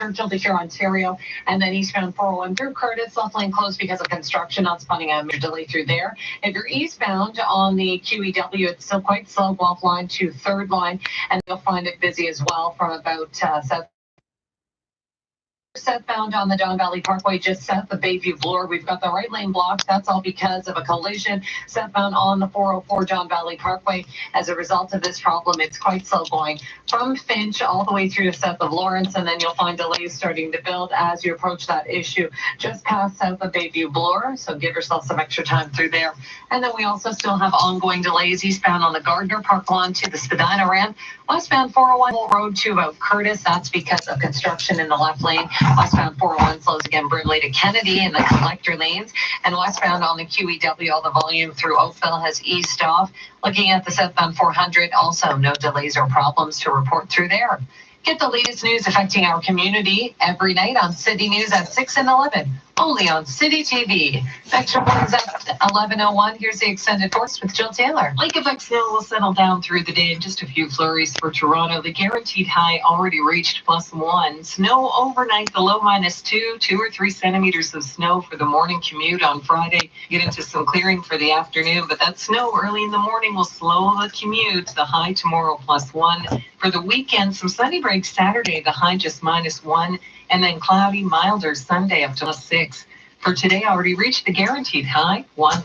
Churchill to here, Ontario, and then eastbound 401 through Curtis, left lane closed because of construction, not spotting a major delay through there. If you're eastbound on the QEW, it's still quite slow, Guelph line to third line, and you'll find it busy as well from about southbound on the Don Valley Parkway, just south of Bayview Bloor. We've got the right lane blocked. That's all because of a collision southbound on the 404 Don Valley Parkway. As a result of this problem, it's quite slow going from Finch all the way through to south of Lawrence, and then you'll find delays starting to build as you approach that issue just past south of Bayview Bloor. So give yourself some extra time through there. And then we also still have ongoing delays eastbound on the Gardner Park lawn to the Spadina ramp. Westbound 401 Road to about Curtis. That's because of construction in the left lane. Westbound 401 slows again Brimley to Kennedy in the collector lanes. And westbound on the QEW, all the volume through Oakville has eased off. Looking at the southbound 400, also no delays or problems to report through there. Get the latest news affecting our community every night on City News at 6 and 11, only on City TV. Next report's at 11:01. Here's the extended force with Jill Taylor. Lake effect snow will settle down through the day, and just a few flurries for Toronto. The guaranteed high already reached +1. Snow overnight, the low -2, 2 or 3 centimeters of snow for the morning commute on Friday. Get into some clearing for the afternoon, but that snow early in the morning will slow the commute. The high tomorrow +1. For the weekend, some sunny breaks Saturday, the high just -1, and then cloudy, milder Sunday up to +6. For today, already reached the guaranteed high 1.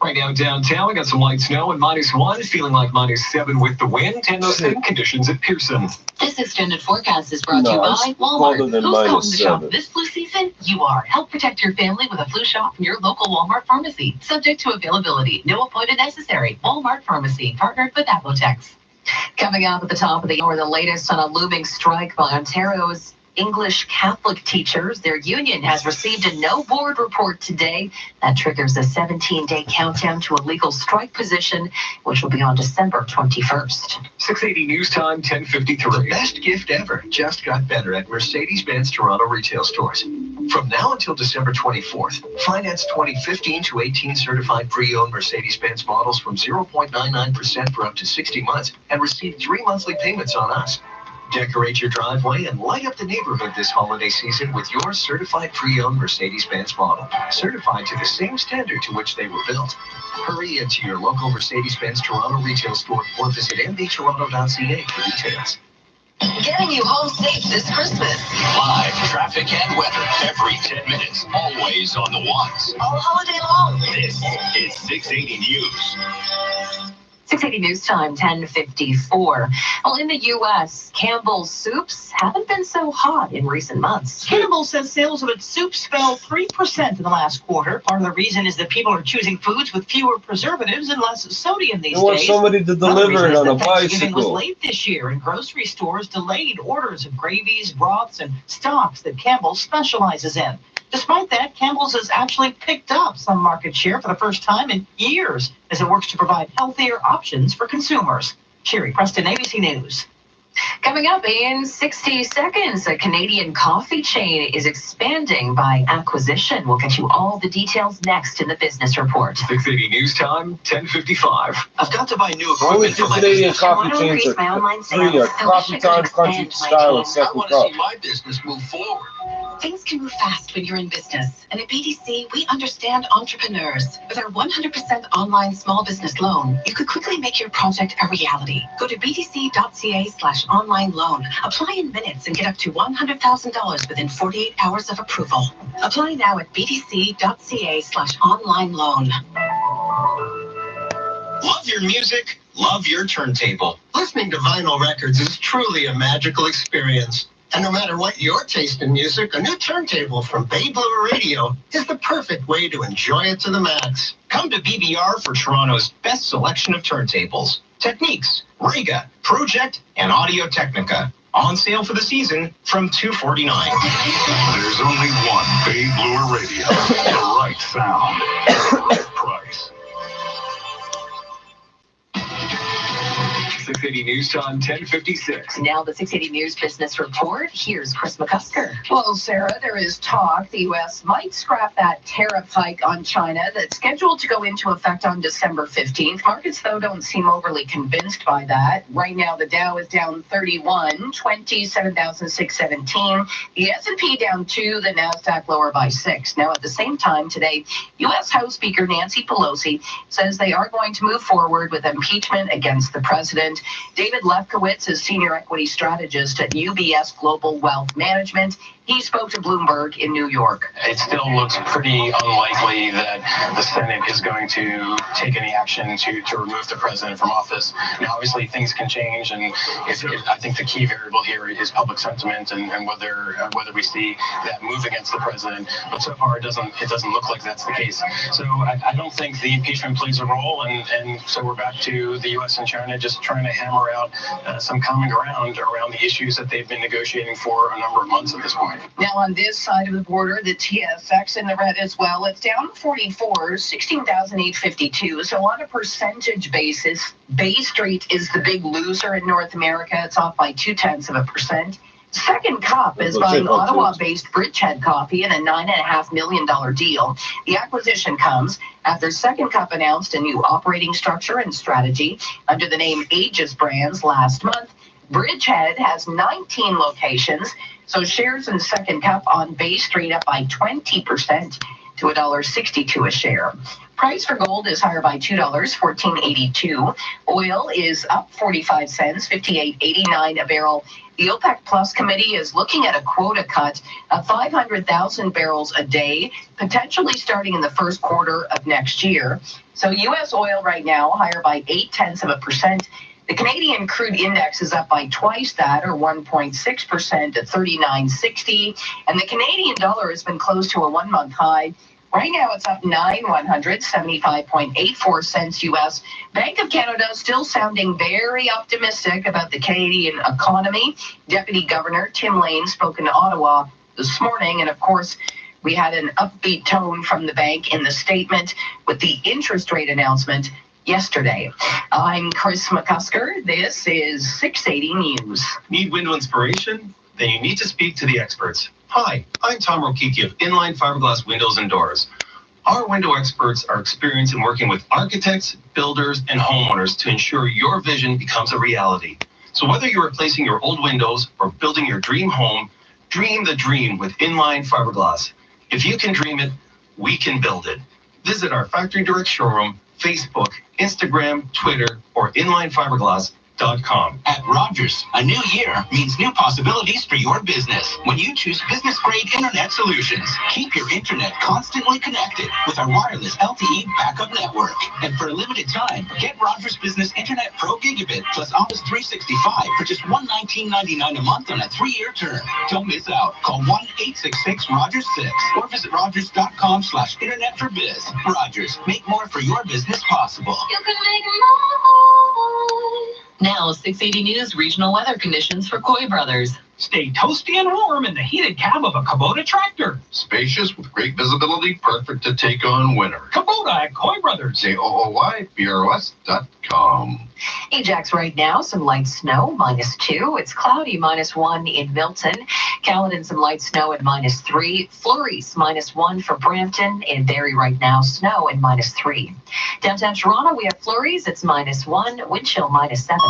Right now downtown, we got some light snow and -1, feeling like -7 with the wind, and those same conditions at Pearson. This extended forecast is brought to you by Walmart. Who's going to shop this flu season? You are. Help protect your family with a flu shot from your local Walmart pharmacy. Subject to availability. No appointment necessary. Walmart Pharmacy, partnered with Apotex. Coming up at the top of the hour, the latest on a looming strike by Ontario's English Catholic teachers. Their union has received a no board report today that triggers a 17-day countdown to a legal strike position, which will be on December 21st. 680 News Time, 10:53. The best gift ever just got better at Mercedes-Benz Toronto retail stores. From now until December 24th, finance 2015 to 18 certified pre-owned Mercedes-Benz models from 0.99% for up to 60 months and receive 3 monthly payments on us. Decorate your driveway and light up the neighborhood this holiday season with your certified pre-owned Mercedes-Benz model, certified to the same standard to which they were built. Hurry into your local Mercedes-Benz Toronto retail store or visit mbtoronto.ca for details. Getting you home safe this Christmas. Live traffic and weather every 10 minutes, always on the ones. All holiday long. This is 680 News. 680 News Time, 10:54. Well, in the U.S., Campbell's soups haven't been so hot in recent months. Campbell says sales of its soups fell 3% in the last quarter. Part of the reason is that people are choosing foods with fewer preservatives and less sodium these days. Want somebody to deliver it on a Thanksgiving was bicycle. late this year, and grocery stores delayed orders of gravies, broths, and stocks that Campbell specializes in. Despite that, Campbell's has actually picked up some market share for the first time in years as it works to provide healthier options for consumers. Sherry Preston, ABC News. Coming up in 60 seconds, a Canadian coffee chain is expanding by acquisition. We'll get you all the details next in the Business Report. 680 News Time, 10:55. I've got to buy new Only equipment for two my Canadian business. coffee Toronto chains increased my are online three sales, are so Coffee I should Time, expand Country my Style, and chain. I Second want to Cup. see my business move forward. Things can move fast when you're in business. And at BDC, we understand entrepreneurs. With our 100% online small business loan, you could quickly make your project a reality. Go to bdc.ca/online loan. Apply in minutes and get up to $100,000 within 48 hours of approval. Apply now at bdc.ca/online loan. Love your music, love your turntable. Listening to vinyl records is truly a magical experience. And no matter what your taste in music, a new turntable from Bay Blue Radio is the perfect way to enjoy it to the max. Come to BBR for Toronto's best selection of turntables. Techniques, Rega, Project, and Audio Technica. On sale for the season from $249. There's only one Bay Blue Radio. The right sound, the right price. 680 News Time 1056. Now the 680 News Business Report. Here's Chris McCusker. Well, Sarah, there is talk the U.S. might scrap that tariff hike on China that's scheduled to go into effect on December 15th. Markets, though, don't seem overly convinced by that. Right now, the Dow is down 31, 27,617. The S&P down 2, the NASDAQ lower by 6. Now, at the same time today, U.S. House Speaker Nancy Pelosi says they are going to move forward with impeachment against the president. David Lefkowitz is senior equity strategist at UBS Global Wealth Management. He spoke to Bloomberg in New York. It still looks pretty unlikely that the Senate is going to take any action to remove the president from office. Now, obviously, things can change, and I think the key variable here is public sentiment and whether we see that move against the president. But so far, it doesn't look like that's the case. So I don't think the impeachment plays a role, and so we're back to the U.S. and China just trying to hammer out some common ground around the issues that they've been negotiating for a number of months at this point. Now, on this side of the border, the TSX in the red as well. It's down 44, 16,852. So on a percentage basis, Bay Street is the big loser in North America. It's off by 0.2%. Second Cup is buying Ottawa-based Bridgehead Coffee in a $9.5 million deal. The acquisition comes after Second Cup announced a new operating structure and strategy under the name Aegis Brands last month. Bridgehead has 19 locations, so shares in Second Cup on Bay Street up by 20% to $1.62 a share. Price for gold is higher by $2, $14.82. Oil is up 45 cents, $58.89 a barrel. The OPEC Plus committee is looking at a quota cut of 500,000 barrels a day, potentially starting in the first quarter of next year. So U.S. oil right now higher by 0.8%. The Canadian crude index is up by twice that, or 1.6% to 39.60. And the Canadian dollar has been close to a one-month high. Right now, it's up 75.84 cents U.S. Bank of Canada still sounding very optimistic about the Canadian economy. Deputy Governor Tim Lane spoke in Ottawa this morning. And of course, we had an upbeat tone from the bank in the statement with the interest rate announcement yesterday. I'm Chris McCusker. This is 680 News. Need window inspiration? Then you need to speak to the experts. Hi, I'm Tom Rokiki of Inline Fiberglass Windows and Doors. Our window experts are experienced in working with architects, builders, and homeowners to ensure your vision becomes a reality. So whether you're replacing your old windows or building your dream home, dream the dream with Inline Fiberglass. If you can dream it, we can build it. Visit our Factory Direct showroom, Facebook, Instagram, Twitter, or inlinefiberglass.com. At Rogers, a new year means new possibilities for your business. When you choose business-grade internet solutions, keep your internet constantly connected with our wireless LTE backup network. And for a limited time, get Rogers Business Internet Pro Gigabit plus Office 365 for just $119.99 a month on a 3-year term. Don't miss out. Call 1-866-ROGERS-6 or visit rogers.com/internetforbiz. Rogers, make more for your business possible. You can make more. Now, 680 News regional weather conditions for Coy Brothers. Stay toasty and warm in the heated cab of a Kubota tractor. Spacious with great visibility, perfect to take on winter. Kubota at Coy Brothers. KOOYBROS.com. Ajax right now, some light snow, -2. It's cloudy, -1 in Milton. Caledon, some light snow at -3. Flurries, -1 for Brampton. And Barrie right now, snow and -3. Downtown Toronto, we have flurries. It's -1. Wind chill, -7.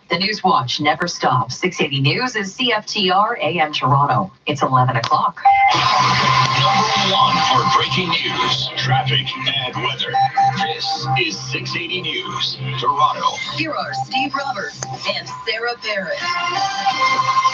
The News Watch never stops. 680 News is CFTR AM Toronto. It's 11 o'clock. Number 1 for breaking news, traffic, and weather. This is 680 News, Toronto. Here are Steve Roberts and Sarah Barrett.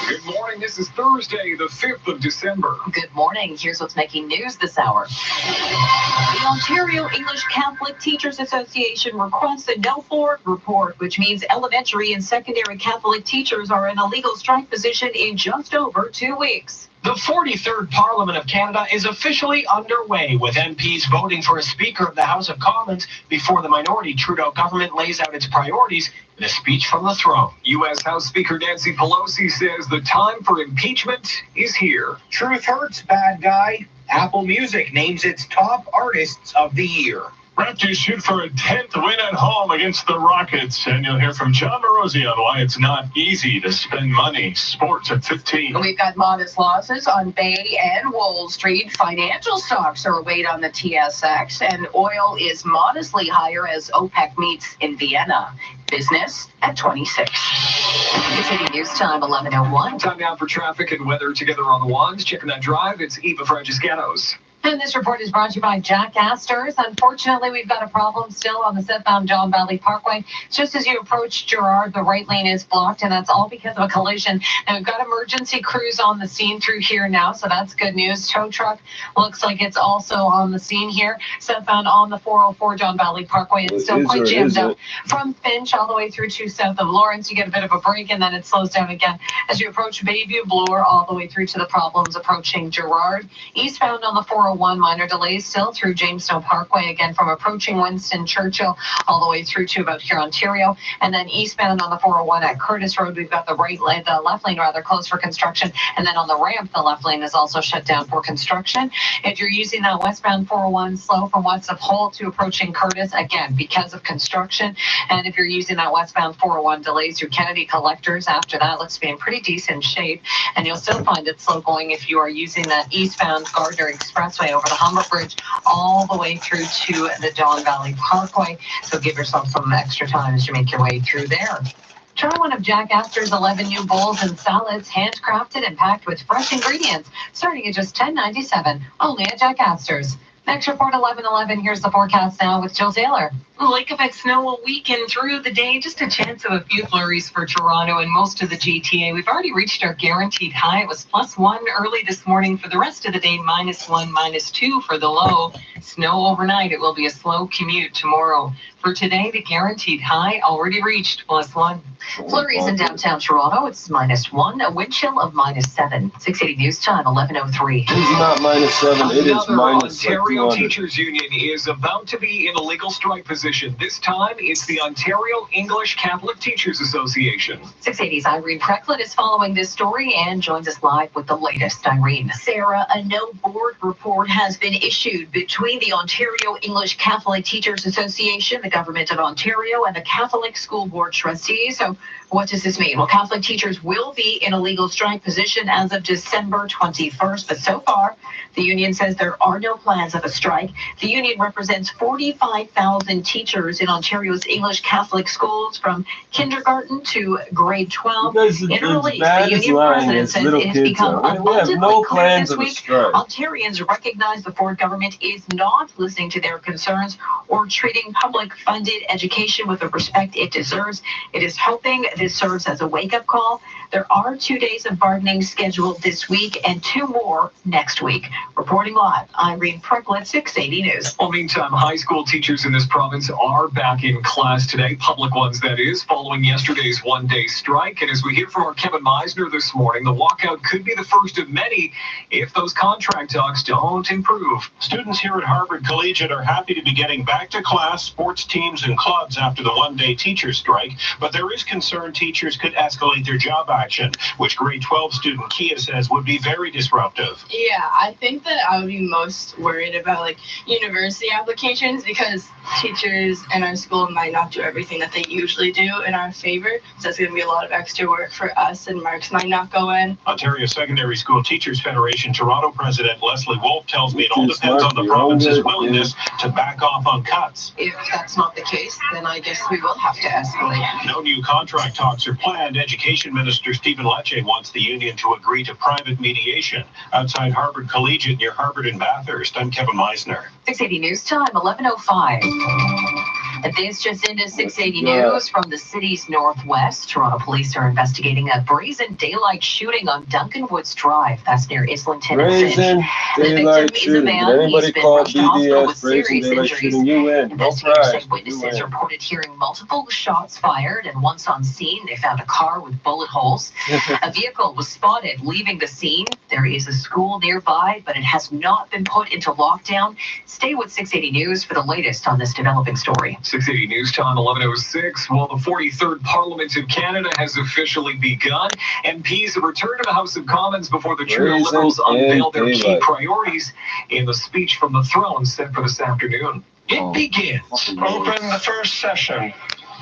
Good morning. This is Thursday, the 5th of December. Good morning. Here's what's making news this hour. The Ontario English Catholic Teachers Association requests a no-forward report, which means elementary and secondary Catholic teachers are in a legal strike position in just over 2 weeks. The 43rd Parliament of Canada is officially underway, with MPs voting for a Speaker of the House of Commons before the minority Trudeau government lays out its priorities in a speech from the throne. U.S. House Speaker Nancy Pelosi says the time for impeachment is here. Truth hurts, bad guy. Apple Music names its top artists of the year. Raptors shoot for a 10th win at home against the Rockets, and you'll hear from John Morosi on why it's not easy to spend money. Sports at 15. We've got modest losses on Bay and Wall Street. Financial stocks are weighed on the TSX, and oil is modestly higher as OPEC meets in Vienna. Business at 26. It's 80 News Time, 11:01. Time now for traffic and weather together on the ones. Checking that drive, it's Eva Franciscanos. And this report is brought to you by Jack Astor's. Unfortunately, we've got a problem still on the southbound John Valley Parkway. Just as you approach Girard, the right lane is blocked, and that's all because of a collision. And we've got emergency crews on the scene through here now, so that's good news. Tow truck looks like it's also on the scene here. Southbound on the 404 John Valley Parkway. It's still quite jammed up from Finch all the way through to south of Lawrence. You get a bit of a break, and then it slows down again as you approach Bayview Bloor all the way through to the problems approaching Girard. Eastbound on the 401, minor delays still through Jamestown Parkway, again from approaching Winston Churchill all the way through to about here, Ontario. And then eastbound on the 401 at Curtis Road, we've got the left lane rather closed for construction. And then on the ramp, the left lane is also shut down for construction. If you're using that westbound 401 slow from west of Hull to approaching Curtis, again, because of construction. And if you're using that westbound 401 delays through Kennedy Collectors, after that looks to be in pretty decent shape. And you'll still find it slow going if you are using that eastbound Gardner Expressway over the Humber Bridge all the way through to the Don Valley Parkway. So give yourself some extra time as you make your way through there. Try one of Jack Astor's 11 new bowls and salads, handcrafted and packed with fresh ingredients, starting at just $10.97, only at Jack Astor's. Next report, 11:11. Here's the forecast now with Jill Taylor. Lake effect snow will weaken through the day. Just a chance of a few flurries for Toronto and most of the GTA. We've already reached our guaranteed high. It was +1 early this morning. For the rest of the day, -1, -2 for the low. Snow overnight. It will be a slow commute tomorrow. For today, the guaranteed high already reached +1. Flurries in downtown Toronto. It's -1. A wind chill of -7. 680 News Time, 11:03. It's not -7. It is minus Ontario 200. Teachers Union is about to be in a legal strike position. This time, it's the Ontario English Catholic Teachers Association. 680's Irene Precklin is following this story and joins us live with the latest. Irene. Sarah, a no board report has been issued between the Ontario English Catholic Teachers Association, the Government of Ontario, and the Catholic School Board trustees. So what does this mean? Well, Catholic teachers will be in a legal strike position as of December 21st, but so far, the union says there are no plans of a strike. The union represents 45,000 teachers in Ontario's English Catholic schools from kindergarten to grade 12. In a release, the union president says it has become abundantly clear this week Ontarians recognize the Ford government is not listening to their concerns or treating public-funded education with the respect it deserves. It is hoping this serves as a wake-up call. There are 2 days of bargaining scheduled this week and 2 more next week. Reporting live, Irene Precklin, 680 News. Well, meantime, high school teachers in this province are back in class today, public ones that is, following yesterday's one-day strike. And as we hear from our Kevin Meisner this morning, the walkout could be the first of many if those contract talks don't improve. Students here at Harvard Collegiate are happy to be getting back to class, sports teams and clubs after the one-day teacher strike, but there is concern teachers could escalate their job action, which grade 12 student Kia says would be very disruptive. Yeah, I think that I would be most worried about like university applications because teachers in our school might not do everything that they usually do in our favor. So that's going to be a lot of extra work for us, and marks might not go in. Ontario Secondary School Teachers Federation Toronto President Leslie Wolf tells me it all depends on the province's willingness to back off on cuts. If that's not the case, then I guess we will have to escalate. No new contract talks are planned. Education Minister Stephen Lecce wants the union to agree to private mediation outside Harvard Collegiate near Harvard and Bathurst. I'm Kevin Meisner. 680 News Time, 11:05. This just into 680 News from the city's northwest. Toronto police are investigating a brazen daylight shooting on Duncan Woods Drive. That's near Islington and Finch. Brazen daylight shooting. Did anybody call BDS brazen daylight shooting? You win. No prize. Witnesses reported hearing multiple shots fired, and once on scene, they found a car with bullet holes. A vehicle was spotted leaving the scene. There is a school nearby, but it has not been put into lockdown. Stay with 680 News for the latest on this developing story. 680 News Time, 11:06. Well, the 43rd Parliament of Canada has officially begun. MPs have returned to the House of Commons before the Trudeau Liberals unveil their key priorities in the speech from the throne set for this afternoon. It begins. Open the first session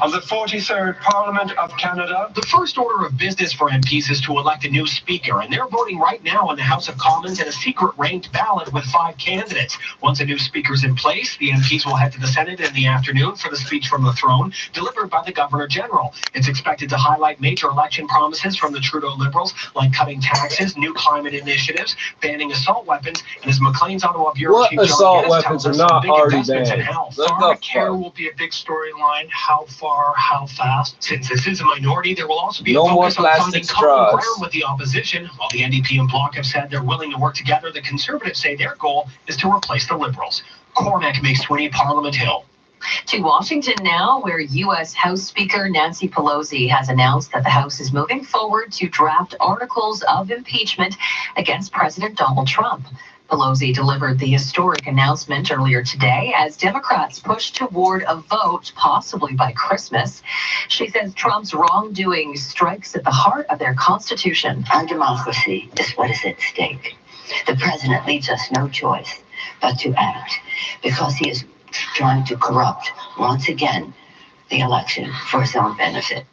of the 43rd Parliament of Canada. The first order of business for MPs is to elect a new speaker, and they're voting right now in the House of Commons in a secret ranked ballot with 5 candidates. Once a new speaker's in place, the MPs will head to the Senate in the afternoon for the speech from the throne, delivered by the Governor-General. It's expected to highlight major election promises from the Trudeau Liberals, like cutting taxes, new climate initiatives, banning assault weapons, and as Maclean's Ottawa Bureau Chief assault John Guest weapons tells are us, not big already investments in banned? health. Pharmacare will be a big storyline. How far, how fast? Since this is a minority, there will also be No a more focus on finding plastic common straws. ground with the opposition. While the NDP and Bloc have said they're willing to work together, the Conservatives say their goal is to replace the Liberals. Cormac McSweeney, Parliament Hill. To Washington now, where U.S. House Speaker Nancy Pelosi has announced that the House is moving forward to draft articles of impeachment against President Donald Trump. Pelosi delivered the historic announcement earlier today as Democrats push toward a vote, possibly by Christmas. She says Trump's wrongdoing strikes at the heart of their Constitution. Our democracy is what is at stake. The president leaves us no choice but to act because he is trying to corrupt, once again, the election for his own benefit.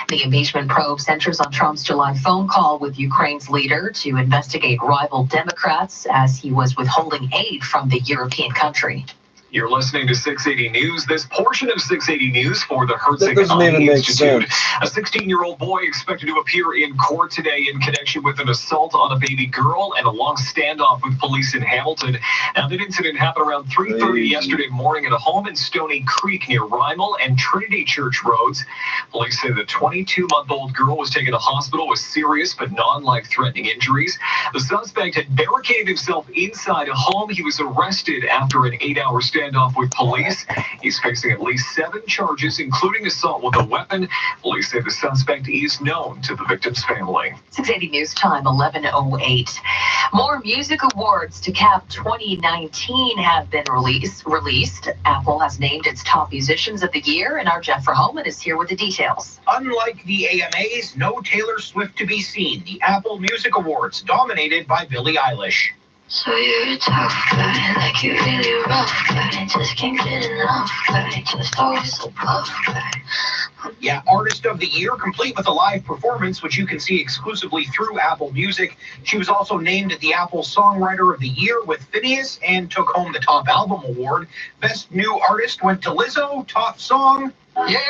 The impeachment probe centers on Trump's July phone call with Ukraine's leader to investigate rival Democrats as he was withholding aid from the European country. You're listening to 680 News. This portion of 680 News for the Herzig doesn't even Eye make Institute. sense. A 16-year-old boy expected to appear in court today in connection with an assault on a baby girl and a long standoff with police in Hamilton. Now, that incident happened around 3:30 yesterday morning at a home in Stony Creek near Rymel and Trinity Church Roads. Police say the 22-month-old girl was taken to hospital with serious but non-life-threatening injuries. The suspect had barricaded himself inside a home. He was arrested after an 8-hour standoff with police. He's facing at least 7 charges, including assault with a weapon. Police say the suspect is known to the victim's family. 680 News Time, 11:08. More music awards to cap 2019 have been released. Apple has named its top musicians of the year, and our Jeff Verhoeven is here with the details. Unlike the AMAs, no Taylor Swift to be seen. The Apple Music Awards, dominated by Billie Eilish. So you're a tough guy, like you're really rough guy, just can't get enough guy, just always so puff guy. Yeah, Artist of the Year, complete with a live performance, which you can see exclusively through Apple Music. She was also named the Apple Songwriter of the Year with Phineas and took home the Top Album Award. Best New Artist went to Lizzo. Top Song. Yeah,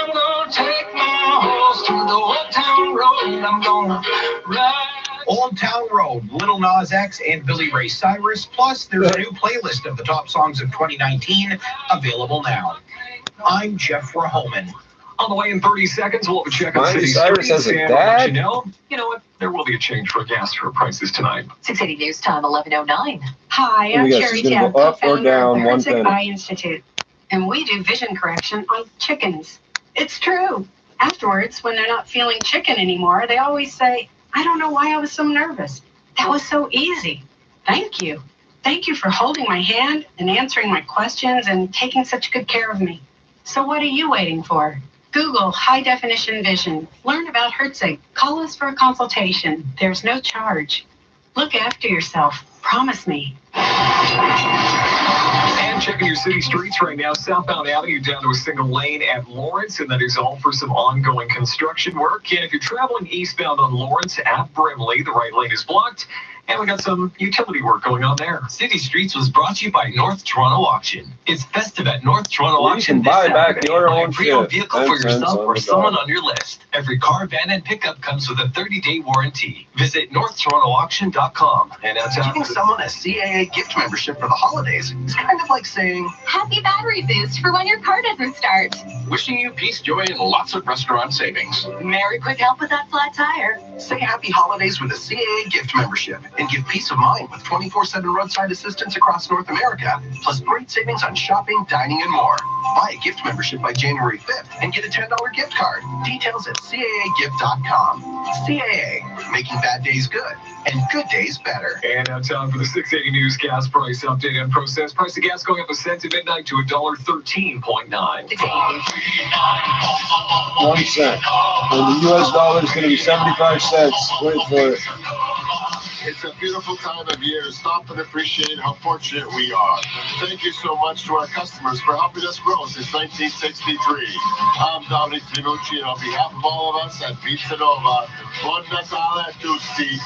I'm gonna take my horse through the old town road. I'm gonna ride. Old Town Road, Little Nas X and Billy Ray Cyrus. Plus, there's a new playlist of the top songs of 2019 available now. I'm Jeff Verhoeven. On the way in 30 seconds, we'll have a check on Miley city Cyrus streets. has a And we'll let dad? you know what? There will be a change for gas prices tonight. 680 News Time, 11:09. Hi, Oh I'm my gosh, Sherry she's gonna Tabb, go up or co-founder down of the 1 Herzig penny. Eye Institute, and we do vision correction on chickens. It's true. Afterwards, when they're not feeling chicken anymore, they always say, "I don't know why I was so nervous. That was so easy. Thank you. Thank you for holding my hand and answering my questions and taking such good care of me." So what are you waiting for? Google high definition vision. Learn about Herzig. Call us for a consultation. There's no charge. Look after yourself. Promise me. And checking your city streets right now, southbound Avenue down to a single lane at Lawrence, and that is all for some ongoing construction work. And if you're traveling eastbound on Lawrence at Brimley, the right lane is blocked. And we got some utility work going on there. City Streets was brought to you by North Toronto Auction. It's festive at North Toronto You Auction can buy this back Saturday. your Buy own a pre-owned shit. vehicle for 10 cents yourself on or the someone dollar. on your list. Every car, van, and pickup comes with a 30-day warranty. Visit NorthTorontoAuction.com. And giving someone a CAA gift membership for the holidays is kind of like saying, Happy battery boost for when your car doesn't start. Wishing you peace, joy, and lots of restaurant savings. Merry quick help with that flat tire. say happy holidays with a CAA gift membership and give peace of mind with 24/7 roadside assistance across North America, plus great savings on shopping, dining, and more. Buy a gift membership by January 5th and get a $10 gift card. Details at CAAgift.com. CAA, making bad days good and good days better. And now time for the 680 News gas price update and process. Price of gas going up a cent at midnight to $1.13.9. 1 cent. And the US dollar is going to be 75 cents. Wait for it. It's a beautiful time of year to stop and appreciate how fortunate we are. Thank you so much to our customers for helping us grow since 1963. I'm Dominic Finucci, and on behalf of all of us at Pizza Nova, buon Natale a tutti.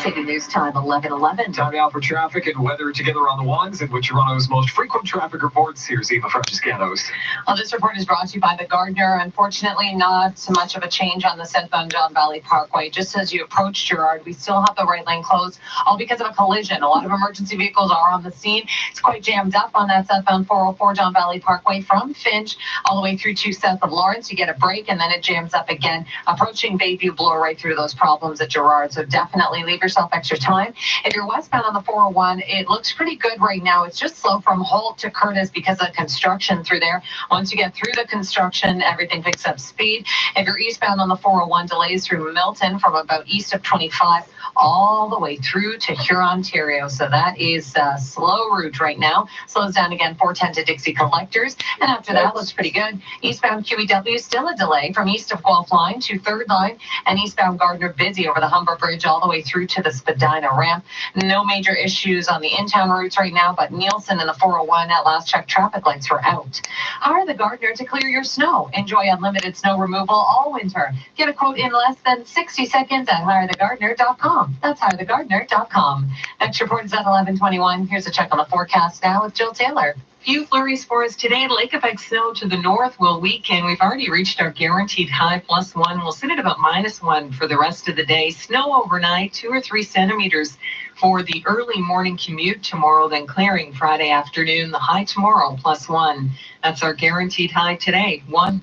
City News Time 11:11. Time now for traffic and weather together on the ones, and with Toronto's most frequent traffic reports. Here's Eva Francescanos. Well, this report is brought to you by the Gardner. Unfortunately, not so much of a change on the southbound John Valley Parkway. Just as you approach Gerrard, we still have the right lane closed, all because of a collision. A lot of emergency vehicles are on the scene. It's quite jammed up on that southbound 404 John Valley Parkway from Finch all the way through to south of Lawrence. You get a break, and then it jams up again. Approaching Bayview, blow right through those problems at Gerrard. So definitely leave yourself extra time. If you're westbound on the 401, it looks pretty good right now. It's just slow from Holt to Curtis because of construction through there. Once you get through the construction, everything picks up speed. If you're eastbound on the 401, delays through Milton from about east of 25 all the way through to Huron, Ontario. So that is a slow route right now. Slows down again 410 to Dixie Collectors. And after that, looks pretty good. Eastbound QEW, still a delay from east of Guelph Line to 3rd Line, and eastbound Gardner busy over the Humber Bridge all the way through to the Spadina ramp. No major issues on the in-town routes right now, but Nielsen and the 401 at last check traffic lights were out. Hire the Gardner to clear your snow. Enjoy unlimited snow removal all winter. Get a quote in less than 60 seconds at hirethegardner.com. That's hirethegardner.com. Next report is at 11:21. Here's a check on the forecast now with Jill Taylor. Few flurries for us today. Lake effect snow to the north will weaken. We've already reached our guaranteed high +1. We'll sit at about -1 for the rest of the day. Snow overnight, 2 or 3 centimeters for the early morning commute tomorrow, then clearing Friday afternoon. The high tomorrow +1. That's our guaranteed high today, 1.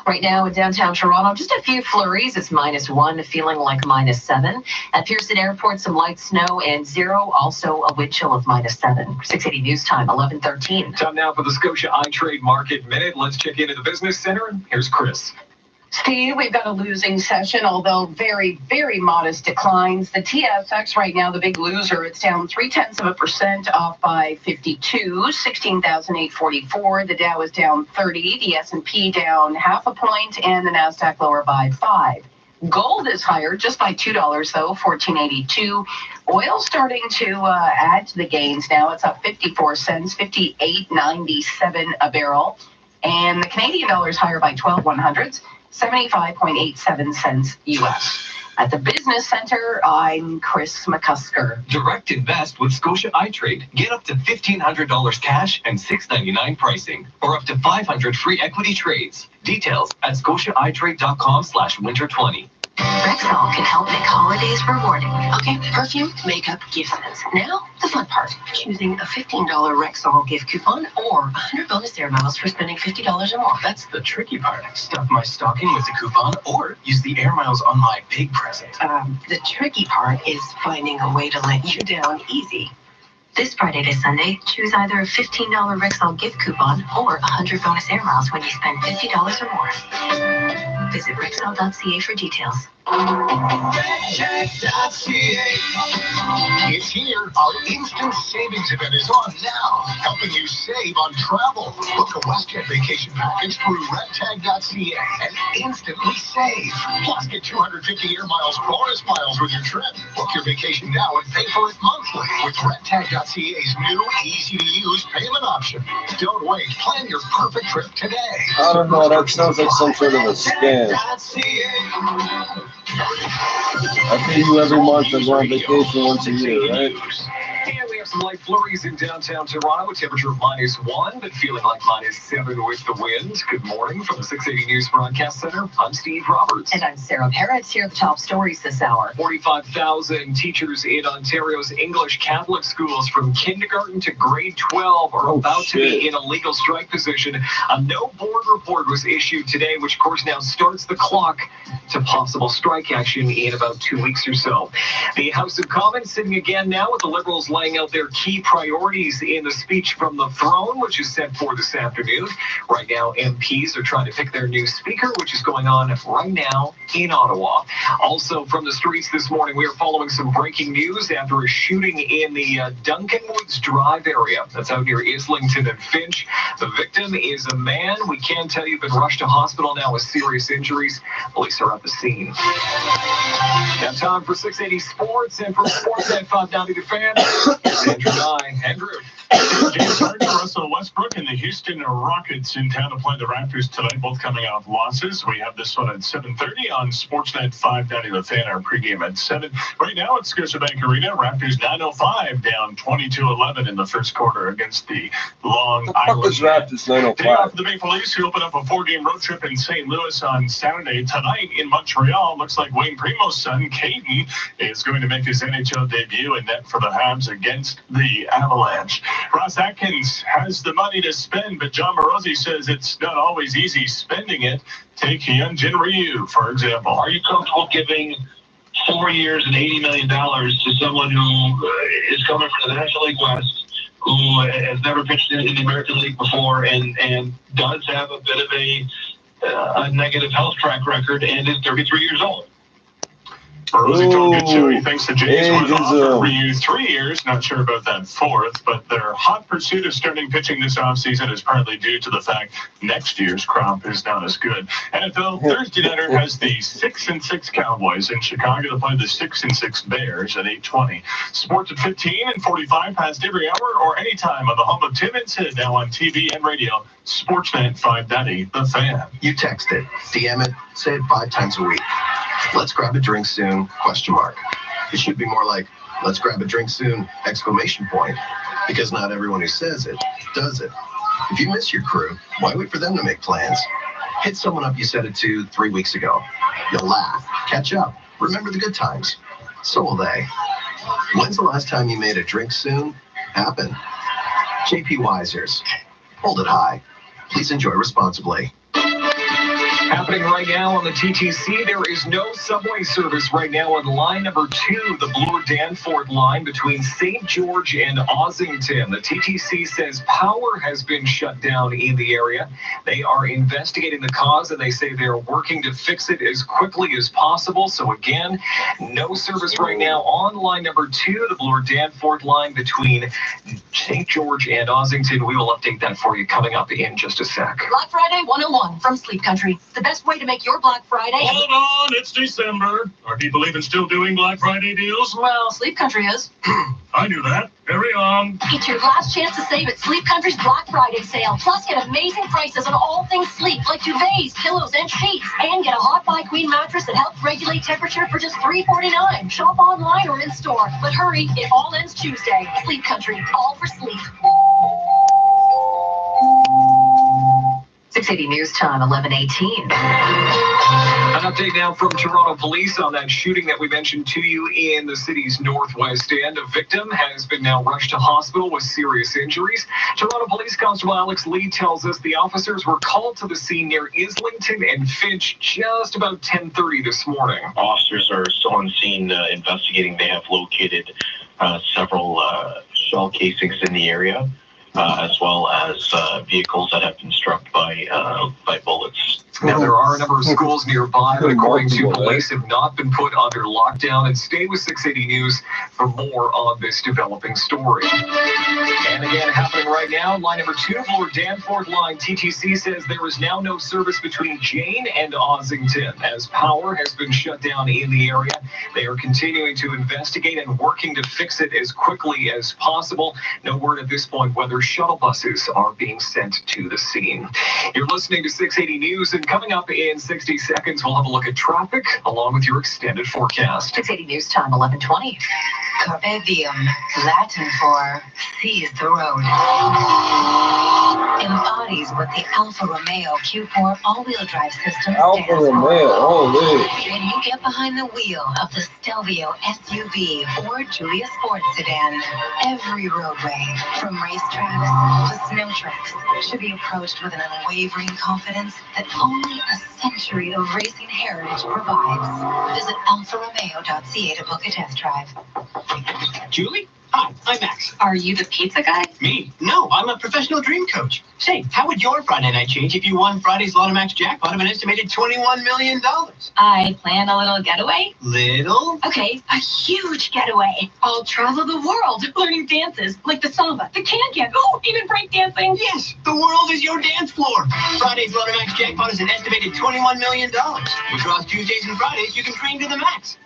Right now in downtown Toronto, just a few flurries. It's -1, feeling like -7. At Pearson Airport, some light snow and 0. Also a wind chill of -7. 680 News Time, 11:13. Time now for the Scotia iTrade Market Minute. Let's check into the business center. Here's Chris. Steve, we've got a losing session, although very, very modest declines. The TSX right now, the big loser, it's down 0.3% off by 52, 16,844. The Dow is down 30, the S&P down 0.5 point, and the NASDAQ lower by 5. Gold is higher just by $2 though, $14.82. Oil starting to add to the gains now. It's up 54 cents, 58.97 a barrel. And the Canadian dollar is higher by 12/100ths. 75.87 cents U.S. At the Business Center, I'm Chris McCusker. Direct invest with Scotia iTrade. Get up to $1,500 cash and $6.99 pricing, or up to 500 free equity trades. Details at scotiaitrade.com/winter20. Rexall can help make holidays rewarding. Okay, perfume, makeup, gift sets. Now, the fun part. Choosing a $15 Rexall gift coupon or 100 bonus air miles for spending $50 or more. That's the tricky part. Stuff my stocking with the coupon or use the air miles on my big present. The tricky part is finding a way to let you down easy. This Friday to Sunday, choose either a $15 Rexall gift coupon or 100 bonus air miles when you spend $50 or more. Visit Rexall.ca for details. It's here. Our instant savings event is on now, helping you save on travel. Book a WestJet vacation package through redtag.ca and instantly save. Plus, get 250 air miles bonus miles with your trip. Book your vacation now and pay for it monthly with redtag.ca's new, easy-to-use payment option. Don't wait. Plan your perfect trip today. I don't know. That sounds like some sort of a scam. I pay you every month and go on vacation once a year, right? And we have some light flurries in downtown Toronto. A temperature of -1, but feeling like -7 with the wind. Good morning from the 680 News Broadcast Center. I'm Steve Roberts. And I'm Sarah Parrots. Here are the top stories this hour. 45,000 teachers in Ontario's English Catholic schools from kindergarten to grade 12 are about to be in a legal strike position. A no board report was issued today, which of course now starts the clock to possible strike action in about 2 weeks or so. The House of Commons sitting again now with the Liberals laying out their their key priorities in the speech from the throne, which is set for this afternoon. Right now, MPs are trying to pick their new speaker, which is going on right now in Ottawa. Also from the streets this morning, we are following some breaking news after a shooting in the Duncan Woods Drive area. That's out near Islington and Finch. The victim is a man. We can tell you been rushed to hospital now with serious injuries. Police are at the scene. Now time for 680 Sports, and from Sportsnet 590 The Fan, it's Andrew Nye. Andrew. James Harden, Russell Westbrook, and the Houston Rockets in town to play the Raptors tonight, both coming off losses. We have this one at 7:30 on Sportsnet 590 The Fan, our pregame at 7. Right now at Scotiabank Arena, Raptors 9:05 down 22-11 in the first quarter against the Long Island. Raptors 9:05. Day off for the Maple Leafs, who open up a 4-game road trip in St. Louis on Saturday. Tonight in Montreal, looks like Wayne Primo's son, Caden, is going to make his NHL debut in net for the Habs against the Avalanche. Ross Atkins has the money to spend, but John Morosi says it's not always easy spending it. Take Hyunjin Ryu, for example. Are you comfortable giving 4 years and $80 million to someone who is coming from the National League West, who has never pitched in the American League before, and does have a bit of a negative health track record, and is 33 years old? Rosie told Gitsui he thinks the Jays would offer Ryu 3 years. Not sure about that fourth, but their hot pursuit of starting pitching this offseason is partly due to the fact next year's crop is not as good. NFL Thursday Nighter has the 6-6 Cowboys in Chicago to play the 6-6 Bears at 8:20. Sports at 15 and 45 past every hour or anytime on the home of Tim and Sid, now on TV and radio. Sportsnet 590 The Fan. You text it, DM it, say it 5 times a week. Let's grab a drink soon, ? It should be more like, let's grab a drink soon, ! Because not everyone who says it, does it. If you miss your crew, why wait for them to make plans? Hit someone up you said it to 3 weeks ago. You'll laugh, catch up, remember the good times. So will they. When's the last time you made a drink soon happen? JP Weisers. Hold it high. Please enjoy responsibly. Happening right now on the TTC, there is no subway service right now on line number 2, the Bloor-Danforth line between St. George and Ossington. The TTC says power has been shut down in the area. They are investigating the cause, and they say they're working to fix it as quickly as possible. So again, no service right now on line number 2, the Bloor-Danforth line between St. George and Ossington. We will update that for you coming up in just a sec. Black Friday 101 from Sleep Country. The best way to make your Black Friday. Hold on, it's December. Are people even still doing Black Friday deals? Well, Sleep Country is. I knew that. Carry on. It's your last chance to save at Sleep Country's Black Friday sale. Plus, get amazing prices on all things sleep, like duvets, pillows, and sheets. And get a Hot by Queen mattress that helps regulate temperature for just $349. Shop online or in store. But hurry, it all ends Tuesday. Sleep Country, all for sleep. 680 News Time, 11:18. An update now from Toronto Police on that shooting that we mentioned to you in the city's northwest end. A victim has been now rushed to hospital with serious injuries. Toronto Police Constable Alex Lee tells us the officers were called to the scene near Islington and Finch just about 10:30 this morning. Officers are still on scene investigating. They have located several shell casings in the area, as well as vehicles that have been struck by bullets. Now, there are a number of schools nearby that, according to police, have not been put under lockdown. And stay with 680 News for more on this developing story. And again, happening right now, line number 2, Bloor-Danforth line. TTC says there is now no service between Jane and Ossington, as power has been shut down in the area. They are continuing to investigate and working to fix it as quickly as possible. No word at this point whether shuttle buses are being sent to the scene. You're listening to 680 News, and coming up in 60 seconds, we'll have a look at traffic along with your extended forecast. 680 News Time, 11:20. Carpe diem, Latin for seize the road. Embodies what the Alfa Romeo Q4 all-wheel drive system Alfa stands Romeo, for. holy. When you get behind the wheel of the Stelvio SUV or Giulia Sports sedan, every roadway, from racetracks to snow tracks, should be approached with an unwavering confidence that only a century of racing heritage provides. Visit alfaromeo.ca to book a test drive. Julie, Hi, I'm Max. Are you the pizza guy? Me? No, I'm a professional dream coach. Say, how would your Friday night change if you won Friday's Lotomax jackpot of an estimated $21 million? I plan a little getaway. Little? Okay, a huge getaway. I'll travel the world learning dances like the samba, the can-can, oh, even break dancing. Yes, the world is your dance floor. Friday's Lotomax jackpot is an estimated $21 million. Across Tuesdays and Fridays, you can dream to the max.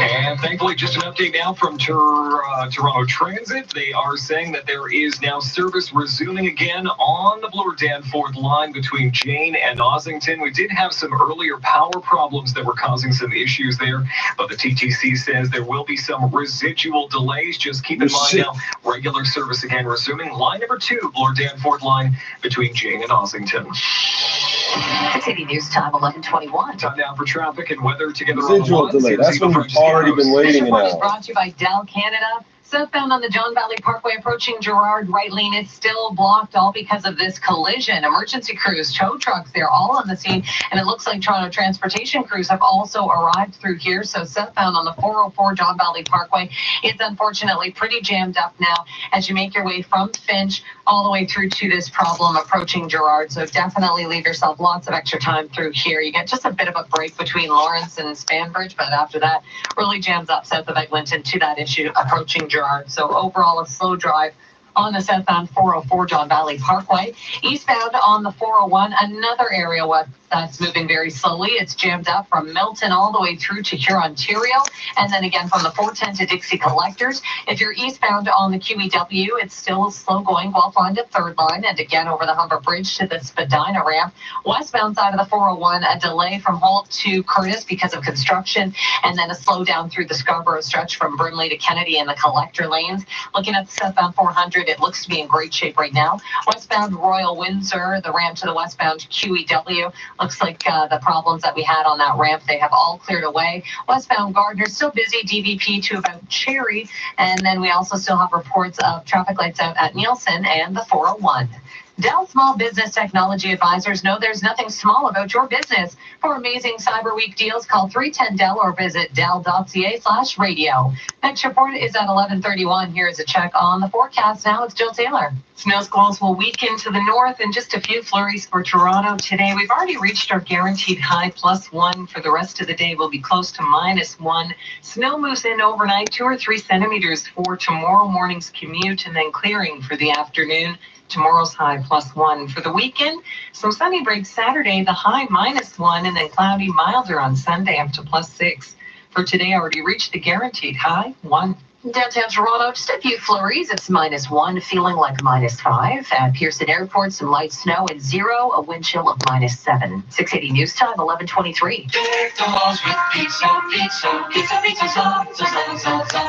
And thankfully, just an update now from Toronto Transit. They are saying that there is now service resuming again on the Bloor Danforth line between Jane and Ossington. We did have some earlier power problems that were causing some issues there, but the TTC says there will be some residual delays. Just keep in mind now, regular service again resuming. Line number 2, Bloor Danforth line between Jane and Ossington. 680 News Time, 11:21. Time now for traffic and weather together. Residual delay. That's when we've already been waiting an hour. Brought to you by Dell Canada. Southbound on the John Valley Parkway approaching Gerrard, right lane is still blocked, all because of this collision. Emergency crews, tow trucks, they're all on the scene, and it looks like Toronto transportation crews have also arrived through here. So southbound on the 404 John Valley Parkway, it's unfortunately pretty jammed up now as you make your way from Finch all the way through to this problem approaching Gerrard. So definitely leave yourself lots of extra time through here. You get just a bit of a break between Lawrence and Spanbridge, but after that, really jams up south of Eglinton to that issue approaching Gerrard. So overall, a slow drive on the southbound 404 John Valley Parkway. Eastbound on the 401, another area that's moving very slowly. It's jammed up from Milton all the way through to Huron-Ontario, and then again from the 410 to Dixie Collectors. If you're eastbound on the QEW, it's still slow going, Guelph line to Third Line, and again over the Humber Bridge to the Spadina ramp. Westbound side of the 401, a delay from Holt to Curtis because of construction, and then a slowdown through the Scarborough stretch from Brimley to Kennedy in the collector lanes. Looking at the southbound 400, it looks to be in great shape right now. Westbound Royal Windsor, the ramp to the westbound QEW, looks like the problems that we had on that ramp, they have all cleared away. Westbound Gardner, still busy, DVP to about Cherry, and then we also still have reports of traffic lights out at Nielsen and the 401. Dell Small Business Technology Advisors know there's nothing small about your business. For amazing Cyber Week deals, call 310-DELL or visit dell.ca/radio. Next report is at 11:31. Here is a check on the forecast. Now it's Jill Taylor. Snow squalls will weaken to the north and just a few flurries for Toronto today. We've already reached our guaranteed high +1. For the rest of the day, we'll be close to -1. Snow moves in overnight, 2 or 3 centimeters for tomorrow morning's commute, and then clearing for the afternoon. Tomorrow's high +1. For the weekend, some sunny breaks Saturday, the high -1, and then cloudy, milder on Sunday up to +6. For today, I already reached the guaranteed high 1. Downtown Toronto, just a few flurries. It's -1, feeling like -5. At Pearson Airport, some light snow and 0, a wind chill of -7. 680 News Time, 11:23. Deck the halls with pizza, pizza, pizza, pizza, za, za, za, za, za.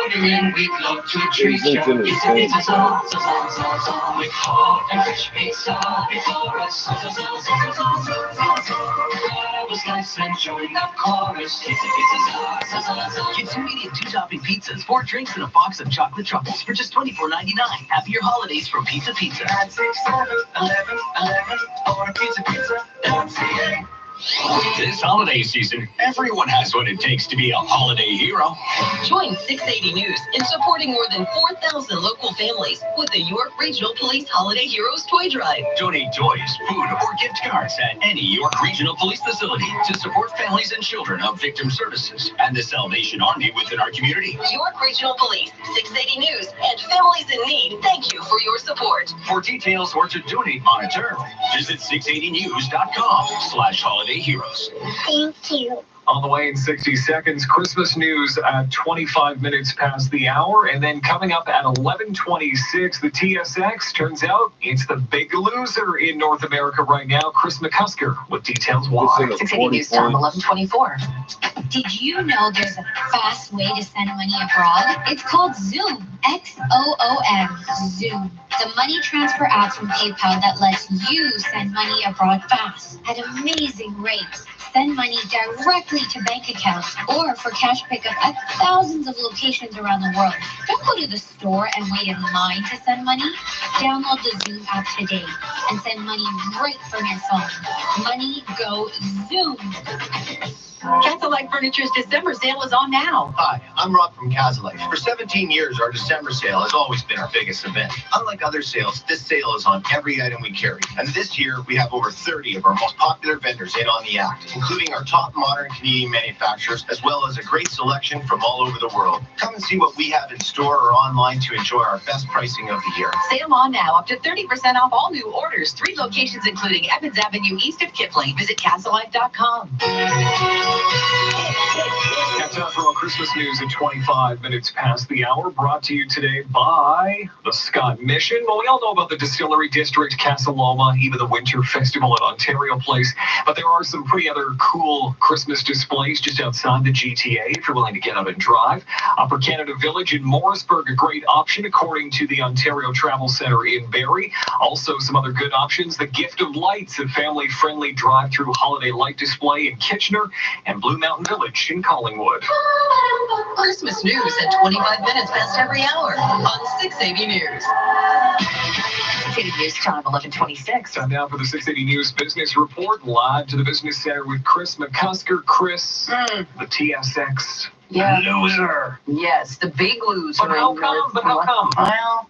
Ordering, we'd love to treat you. Pizza, pizza, za, za, za, za, za. With hot and rich pizza before us. Za, za, za, za, za, za, za, za. Grab a slice and join the chorus. Pizza, pizza, za, za, za, za. Get 2 medium 2-topping pizzas, 4 drinks, and a box of chocolate truffles for just $24.99. Happier holidays from Pizza Pizza. At 6, 7, 11, 11. Order pizza, pizza, .ca. This holiday season, everyone has what it takes to be a holiday hero. Join 680 News in supporting more than 4,000 local families with the York Regional Police Holiday Heroes Toy Drive. Donate toys, food, or gift cards at any York Regional Police facility to support families and children of victim services and the Salvation Army within our community. York Regional Police, 680 News, and families in need, thank you for your support. For details or to donate monitor, visit 680news.com/holiday heroes. Thank you. On the way in 60 seconds, Christmas news at 25 minutes past the hour. And then coming up at 11:26, the TSX. Turns out it's the big loser in North America right now. Chris McCusker with details why. 680 News Time, 11:24. Did you know there's a fast way to send money abroad? It's called Xoom. Xoom. Xoom. The money transfer app from PayPal that lets you send money abroad fast at amazing rates. Send money directly to bank accounts or for cash pickup at thousands of locations around the world. Don't go to the store and wait in line to send money. Download the Zoom app today and send money right from your phone. Money go Zoom. Castlelight Furniture's December sale is on now. Hi, I'm Rob from Castlelight. For 17 years, our December sale has always been our biggest event. Unlike other sales, this sale is on every item we carry. And this year, we have over 30 of our most popular vendors in on the act, including our top modern Canadian manufacturers, as well as a great selection from all over the world. Come and see what we have in store or online to enjoy our best pricing of the year. Sale on now, up to 30% off all new orders. 3 locations, including Evans Avenue east of Kipling. Visit castlelight.com. That's time for our Christmas news at 25 minutes past the hour, brought to you today by the Scott Mission. Well, we all know about the Distillery District, Casa Loma, even the Winter Festival at Ontario Place, but there are some pretty other cool Christmas displays just outside the GTA if you're willing to get out and drive. Upper Canada Village in Morrisburg, a great option according to the Ontario Travel Centre in Barrie. Also some other good options, the Gift of Lights, a family-friendly drive-through holiday light display in Kitchener, and Blue Mountain Village in Collingwood. Christmas news at 25 minutes past every hour on 680 News. 680 News time, 11:26. Time now for the 680 News Business Report, live to the Business Center with Chris McCusker. Chris, the TSX loser. Yes, the big loser. But how come? Well,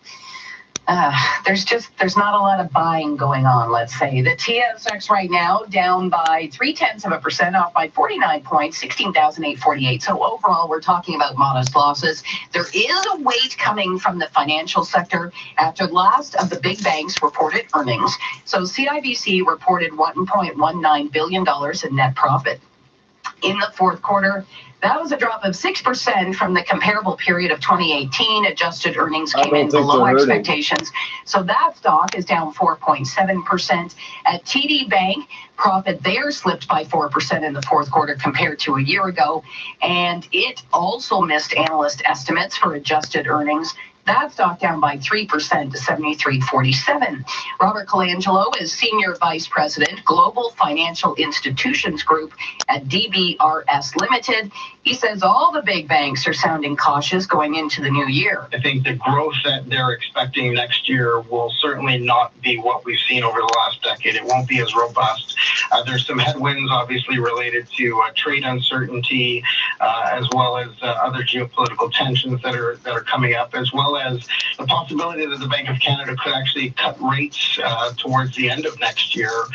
there's not a lot of buying going on, let's say. The TSX right now down by 0.3%, off by 49 points, 16,848. So overall, we're talking about modest losses. There is a weight coming from the financial sector after the last of the big banks reported earnings. So CIBC reported $1.19 billion in net profit in the fourth quarter. That was a drop of 6% from the comparable period of 2018. Adjusted earnings came in below expectations. So that stock is down 4.7%. At TD Bank, profit there slipped by 4% in the fourth quarter compared to a year ago. And it also missed analyst estimates for adjusted earnings. That stock down by 3% to 73.47. Robert Colangelo is Senior Vice President, Global Financial Institutions Group at DBRS Limited. He says all the big banks are sounding cautious going into the new year. I think the growth that they're expecting next year will certainly not be what we've seen over the last decade. It won't be as robust. There's some headwinds, obviously, related to trade uncertainty, as well as other geopolitical tensions that are coming up, as well as the possibility that the Bank of Canada could actually cut rates towards the end of next year,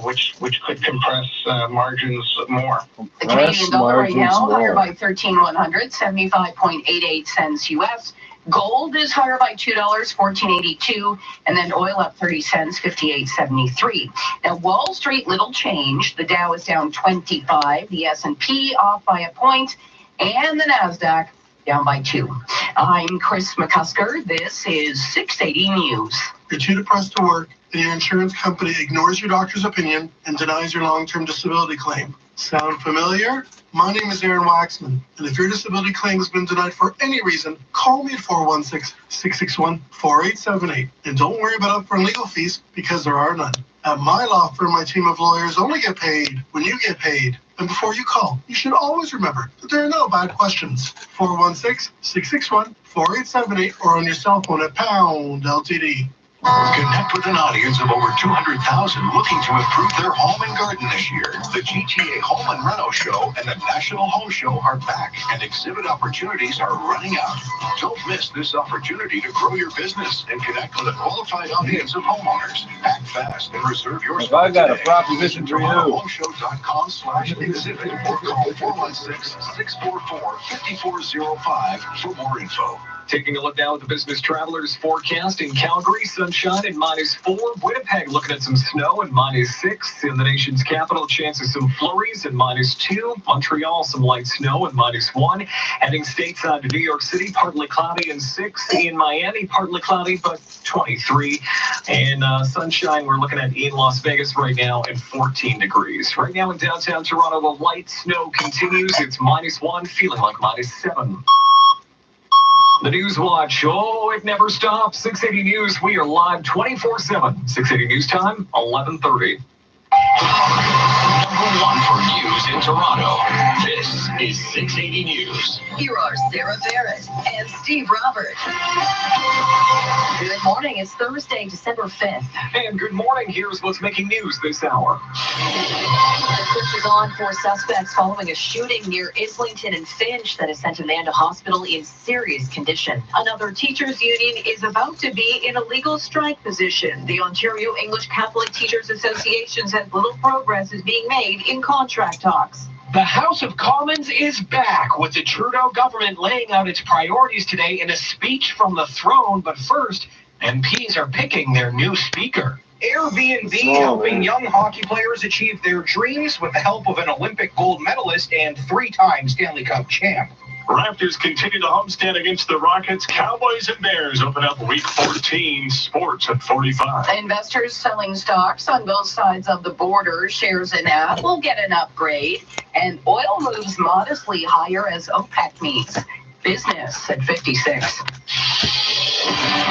which could compress margins more. The Canadian dollar right now higher by 13,100, 75.88 cents US. Gold is higher by $2, $14.82, and then oil up 30 cents, 58.73. Now, Wall Street, little change. The Dow is down 25, the S&P off by a point, and the NASDAQ down by 2. I'm Chris McCusker. This is 680 News. You're too depressed to work, and your insurance company ignores your doctor's opinion and denies your long-term disability claim. Sound familiar? My name is Aaron Waxman, and if your disability claim has been denied for any reason, call me at 416-661-4878. And don't worry about upfront legal fees, because there are none. At my law firm, my team of lawyers only get paid when you get paid. And before you call, you should always remember that there are no bad questions. 416-661-4878 or on your cell phone at # LTD. Connect with an audience of over 200,000 looking to improve their home and garden this year. The GTA Home and Reno Show and the National Home Show are back, and exhibit opportunities are running out. Don't miss this opportunity to grow your business and connect with a qualified audience of homeowners. Act fast and reserve your spot. I got a proposition for you. TorontoHomeShow.com/exhibit or call 416-644-5405 for more info. Taking a look now at the Business Travelers forecast in Calgary, sunshine and -4. Winnipeg looking at some snow and -6. In the nation's capital, chance of some flurries and -2. Montreal, some light snow and -1. Heading stateside to New York City, partly cloudy and 6. In Miami, partly cloudy, but 23. And sunshine, we're looking at in Las Vegas right now at 14 degrees. Right now in downtown Toronto, the light snow continues. It's -1, feeling like -7. The News Watch, it never stops. 680 News, we are live 24/7. 680 News time, 11:30. #1 for news in Toronto. This is 680 News. Here are Sarah Barrett and Steve Roberts. Good morning. It's Thursday, December 5th. And good morning. Here's what's making news this hour. The search is on for suspects following a shooting near Islington and Finch that has sent a man to hospital in serious condition. Another teachers union is about to be in a legal strike position. The Ontario English Catholic Teachers Association says little progress is being made in contract talks. The House of Commons is back, with the Trudeau government laying out its priorities today in a speech from the throne. But first, MPs are picking their new speaker. Airbnb helping young hockey players achieve their dreams with the help of an Olympic gold medalist and 3-time Stanley Cup champ. Raptors continue to homestand against the Rockets. Cowboys and Bears open up Week 14. Sports at 45. Investors selling stocks on both sides of the border. Shares in Apple get an upgrade. And oil moves modestly higher as OPEC meets. Business at 56.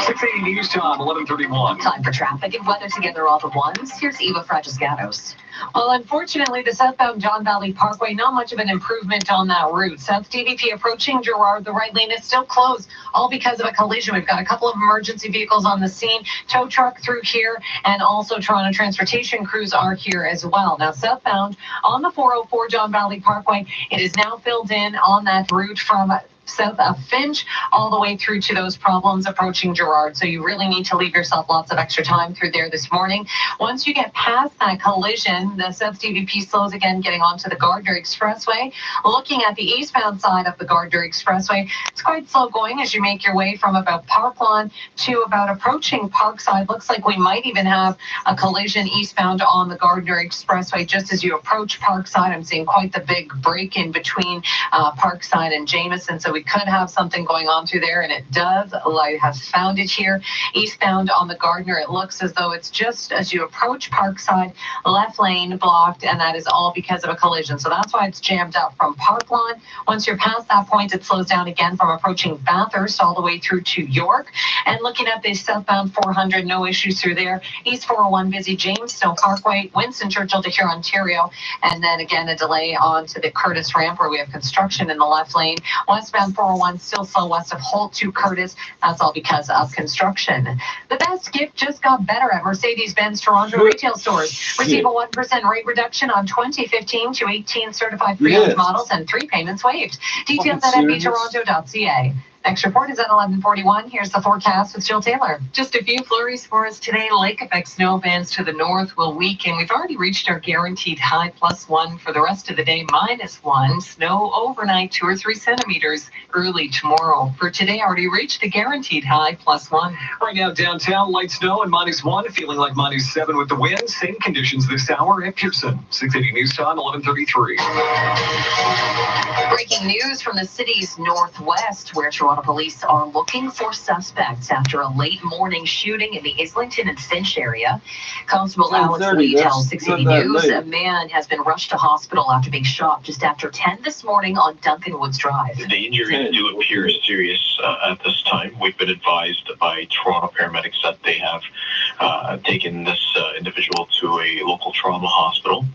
680 News Time, 11:31. Time for traffic and weather together all at once. Here's Eva Fragiscatos. Well, unfortunately, the southbound John Valley Parkway, not much of an improvement on that route. South DVP approaching Gerrard, the right lane is still closed, all because of a collision. We've got a couple of emergency vehicles on the scene, tow truck through here, and also Toronto transportation crews are here as well. Now, southbound on the 404 John Valley Parkway, it is now filled in on that route from south of Finch all the way through to those problems approaching Gerrard. So you really need to leave yourself lots of extra time through there this morning. Once you get past that collision, the South DVP slows again getting onto the Gardner Expressway. Looking at the eastbound side of the Gardner Expressway, it's quite slow going as you make your way from about Parklawn to about approaching Parkside. Looks like we might even have a collision eastbound on the Gardner Expressway just as you approach Parkside. I'm seeing quite the big break in between Parkside and Jameson. So we could have something going on through there, and it does. I have found it here. Eastbound on the Gardner, it looks as though it's just as you approach Parkside, left lane blocked, and that is all because of a collision. So that's why it's jammed up from Parklawn. Once you're past that point, it slows down again from approaching Bathurst all the way through to York. And looking at the southbound 400, no issues through there. East 401 busy, Jamestown Parkway, Winston Churchill to here, Ontario. And then again, a delay onto the Curtis ramp where we have construction in the left lane. Westbound 401 still slow west of Holt to Curtis. That's all because of construction. The best gift just got better at Mercedes-Benz Toronto retail stores. Receive a 1% rate reduction on 2015 to 18 certified pre-owned models and 3 payments waived. Details at mbtoronto.ca. Next report is at 11:41. Here's the forecast with Jill Taylor. Just a few flurries for us today. Lake effect snow bands to the north will weaken. We've already reached our guaranteed high +1 for the rest of the day, -1. Snow overnight 2 or 3 centimeters early tomorrow. For today, already reached the guaranteed high +1. Right now, downtown, light snow and -1, feeling like -7 with the wind. Same conditions this hour at Pearson. 680 News Time, 11:33. Breaking news from the city's northwest, where Toronto police are looking for suspects after a late morning shooting in the Islington and Finch area. Constable Alex Lee tells 680 News a man has been rushed to hospital after being shot just after 10 this morning on Duncan Woods Drive. The injuries do appear serious at this time. We've been advised by Toronto paramedics that they have taken this individual to a local trauma hospital.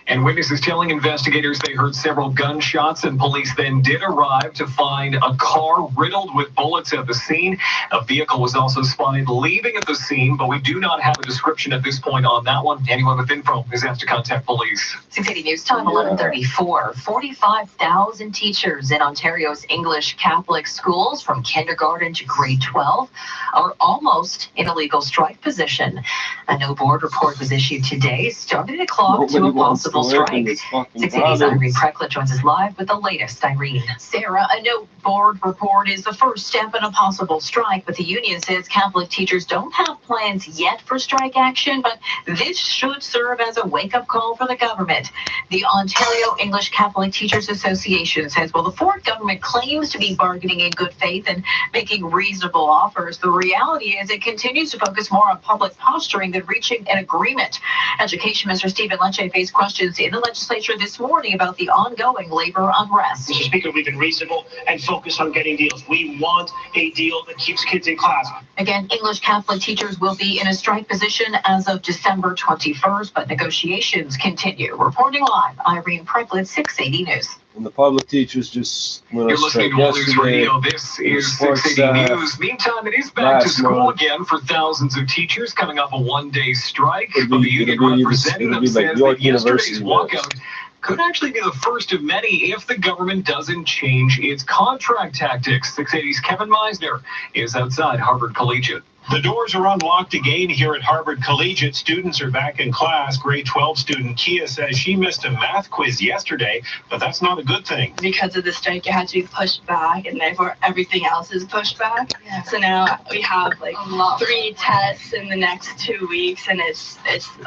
And witnesses telling investigators they heard several gunshots, and police then did arrive to find a car riddled with bullets at the scene. A vehicle was also spotted leaving at the scene, but we do not have a description at this point on that one. Anyone with info is asked to contact police. 680 News Time, 11:34. 45,000 teachers in Ontario's English Catholic schools from kindergarten to grade 12 are almost in a legal strike position. A no board report was issued today, starting the clock to a possible strike. 680's Irene Prekla joins us live with the latest. Irene. Sarah, a no board report is the first step in a possible strike, but the union says Catholic teachers don't have plans yet for strike action, but this should serve as a wake-up call for the government. The Ontario English Catholic Teachers Association says, well, the Ford government claims to be bargaining in good faith and making reasonable offers. The reality is it continues to focus more on public posturing than reaching an agreement. Education Minister Stephen Lecce faced questions negotiations in the legislature this morning about the ongoing labor unrest. Mr. Speaker, we've been reasonable and focused on getting deals. We want a deal that keeps kids in class. Again, English Catholic teachers will be in a strike position as of December 21st, but negotiations continue. Reporting live, Irene Precklett, 680 News. And the public teachers just went You're on strike listening to News yesterday. Radio. This is 680 News. Meantime, it is back to school again for thousands of teachers coming off a one-day strike. But the union representing them says that yesterday's walkout could actually be the first of many if the government doesn't change its contract tactics. 680's Kevin Meisner is outside Harvard Collegiate. The doors are unlocked again here at Harvard Collegiate. Students are back in class. Grade 12 student Kia says she missed a math quiz yesterday, but that's not a good thing. Because of the strike, it had to be pushed back, and therefore everything else is pushed back. Yeah. So now we have like 3 tests in the next 2 weeks, and it's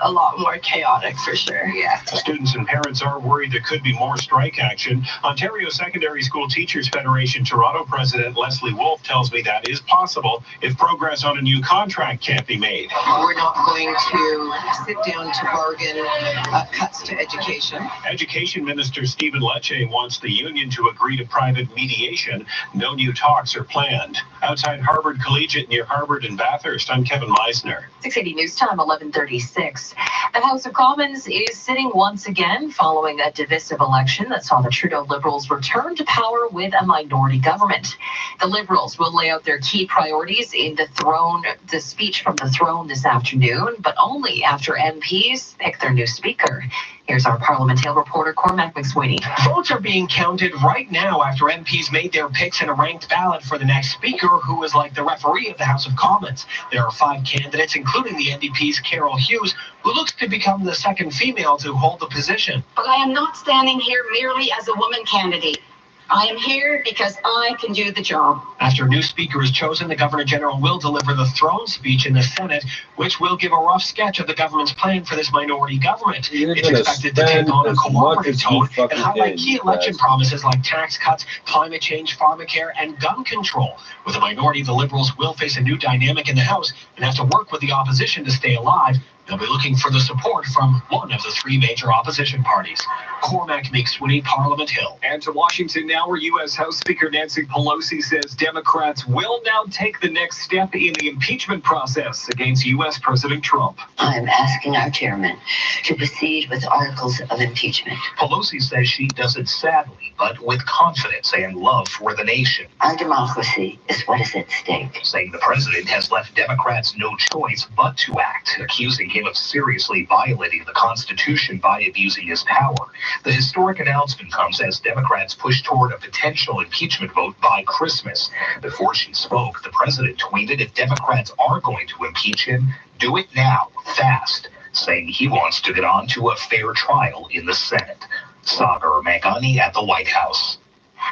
a lot more chaotic for sure. Yeah. Students and parents are worried there could be more strike action. Ontario Secondary School Teachers Federation Toronto President Leslie Wolf tells me that is possible if progress on a new contract can't be made. We're not going to sit down to bargain cuts to education. Education Minister Stephen Lecce wants the union to agree to private mediation. No new talks are planned. Outside Harvard Collegiate near Harvard and Bathurst, I'm Kevin Meisner. 680 News Time, 11:36. The House of Commons is sitting once again following a divisive election that saw the Trudeau Liberals return to power with a minority government. The Liberals will lay out their key priorities in the speech from the throne this afternoon, but only after MPs pick their new speaker. Here's our Parliament Hill reporter, Cormac McSweeney. Votes are being counted right now after MPs made their picks in a ranked ballot for the next speaker, who is like the referee of the House of Commons. There are 5 candidates, including the NDP's Carol Hughes, who looks to become the second female to hold the position. But I am not standing here merely as a woman candidate. I am here because I can do the job. After a new speaker is chosen, the Governor General will deliver the throne speech in the Senate, which will give a rough sketch of the government's plan for this minority government. It's expected to take on a cooperative tone and highlight key election promises like tax cuts, climate change, pharmacare, and gun control. With a minority, the Liberals will face a new dynamic in the House and have to work with the opposition to stay alive. They'll be looking for the support from one of the 3 major opposition parties. Cormac McSweeney, Parliament Hill. And to Washington now, where U.S. House Speaker Nancy Pelosi says Democrats will now take the next step in the impeachment process against U.S. President Trump. I'm asking our chairman to proceed with articles of impeachment. Pelosi says she does it sadly, but with confidence and love for the nation. Our democracy is what is at stake. Saying the president has left Democrats no choice but to act, accusing him of seriously violating the Constitution by abusing his power. The historic announcement comes as Democrats push toward a potential impeachment vote by Christmas. Before she spoke, the president tweeted if Democrats are going to impeach him, do it now, fast, saying he wants to get on to a fair trial in the Senate. Sagar Meghani at the White House.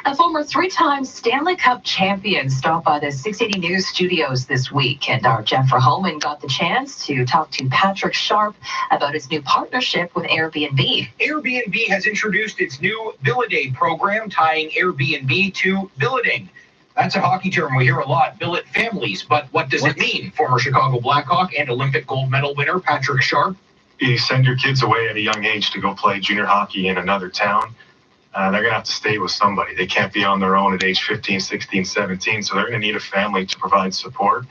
A former 3-time Stanley Cup champion stopped by the 680 News studios this week, and our Jeff Verhoeven got the chance to talk to Patrick Sharp about his new partnership with Airbnb. Airbnb has introduced its new Bill-A-Day program, tying Airbnb to billeting. That's a hockey term we hear a lot, billet families, but what does it mean? Former Chicago Blackhawk and Olympic gold medal winner Patrick Sharp. You send your kids away at a young age to go play junior hockey in another town. They're going to have to stay with somebody. They can't be on their own at age 15, 16, 17. So they're going to need a family to provide support,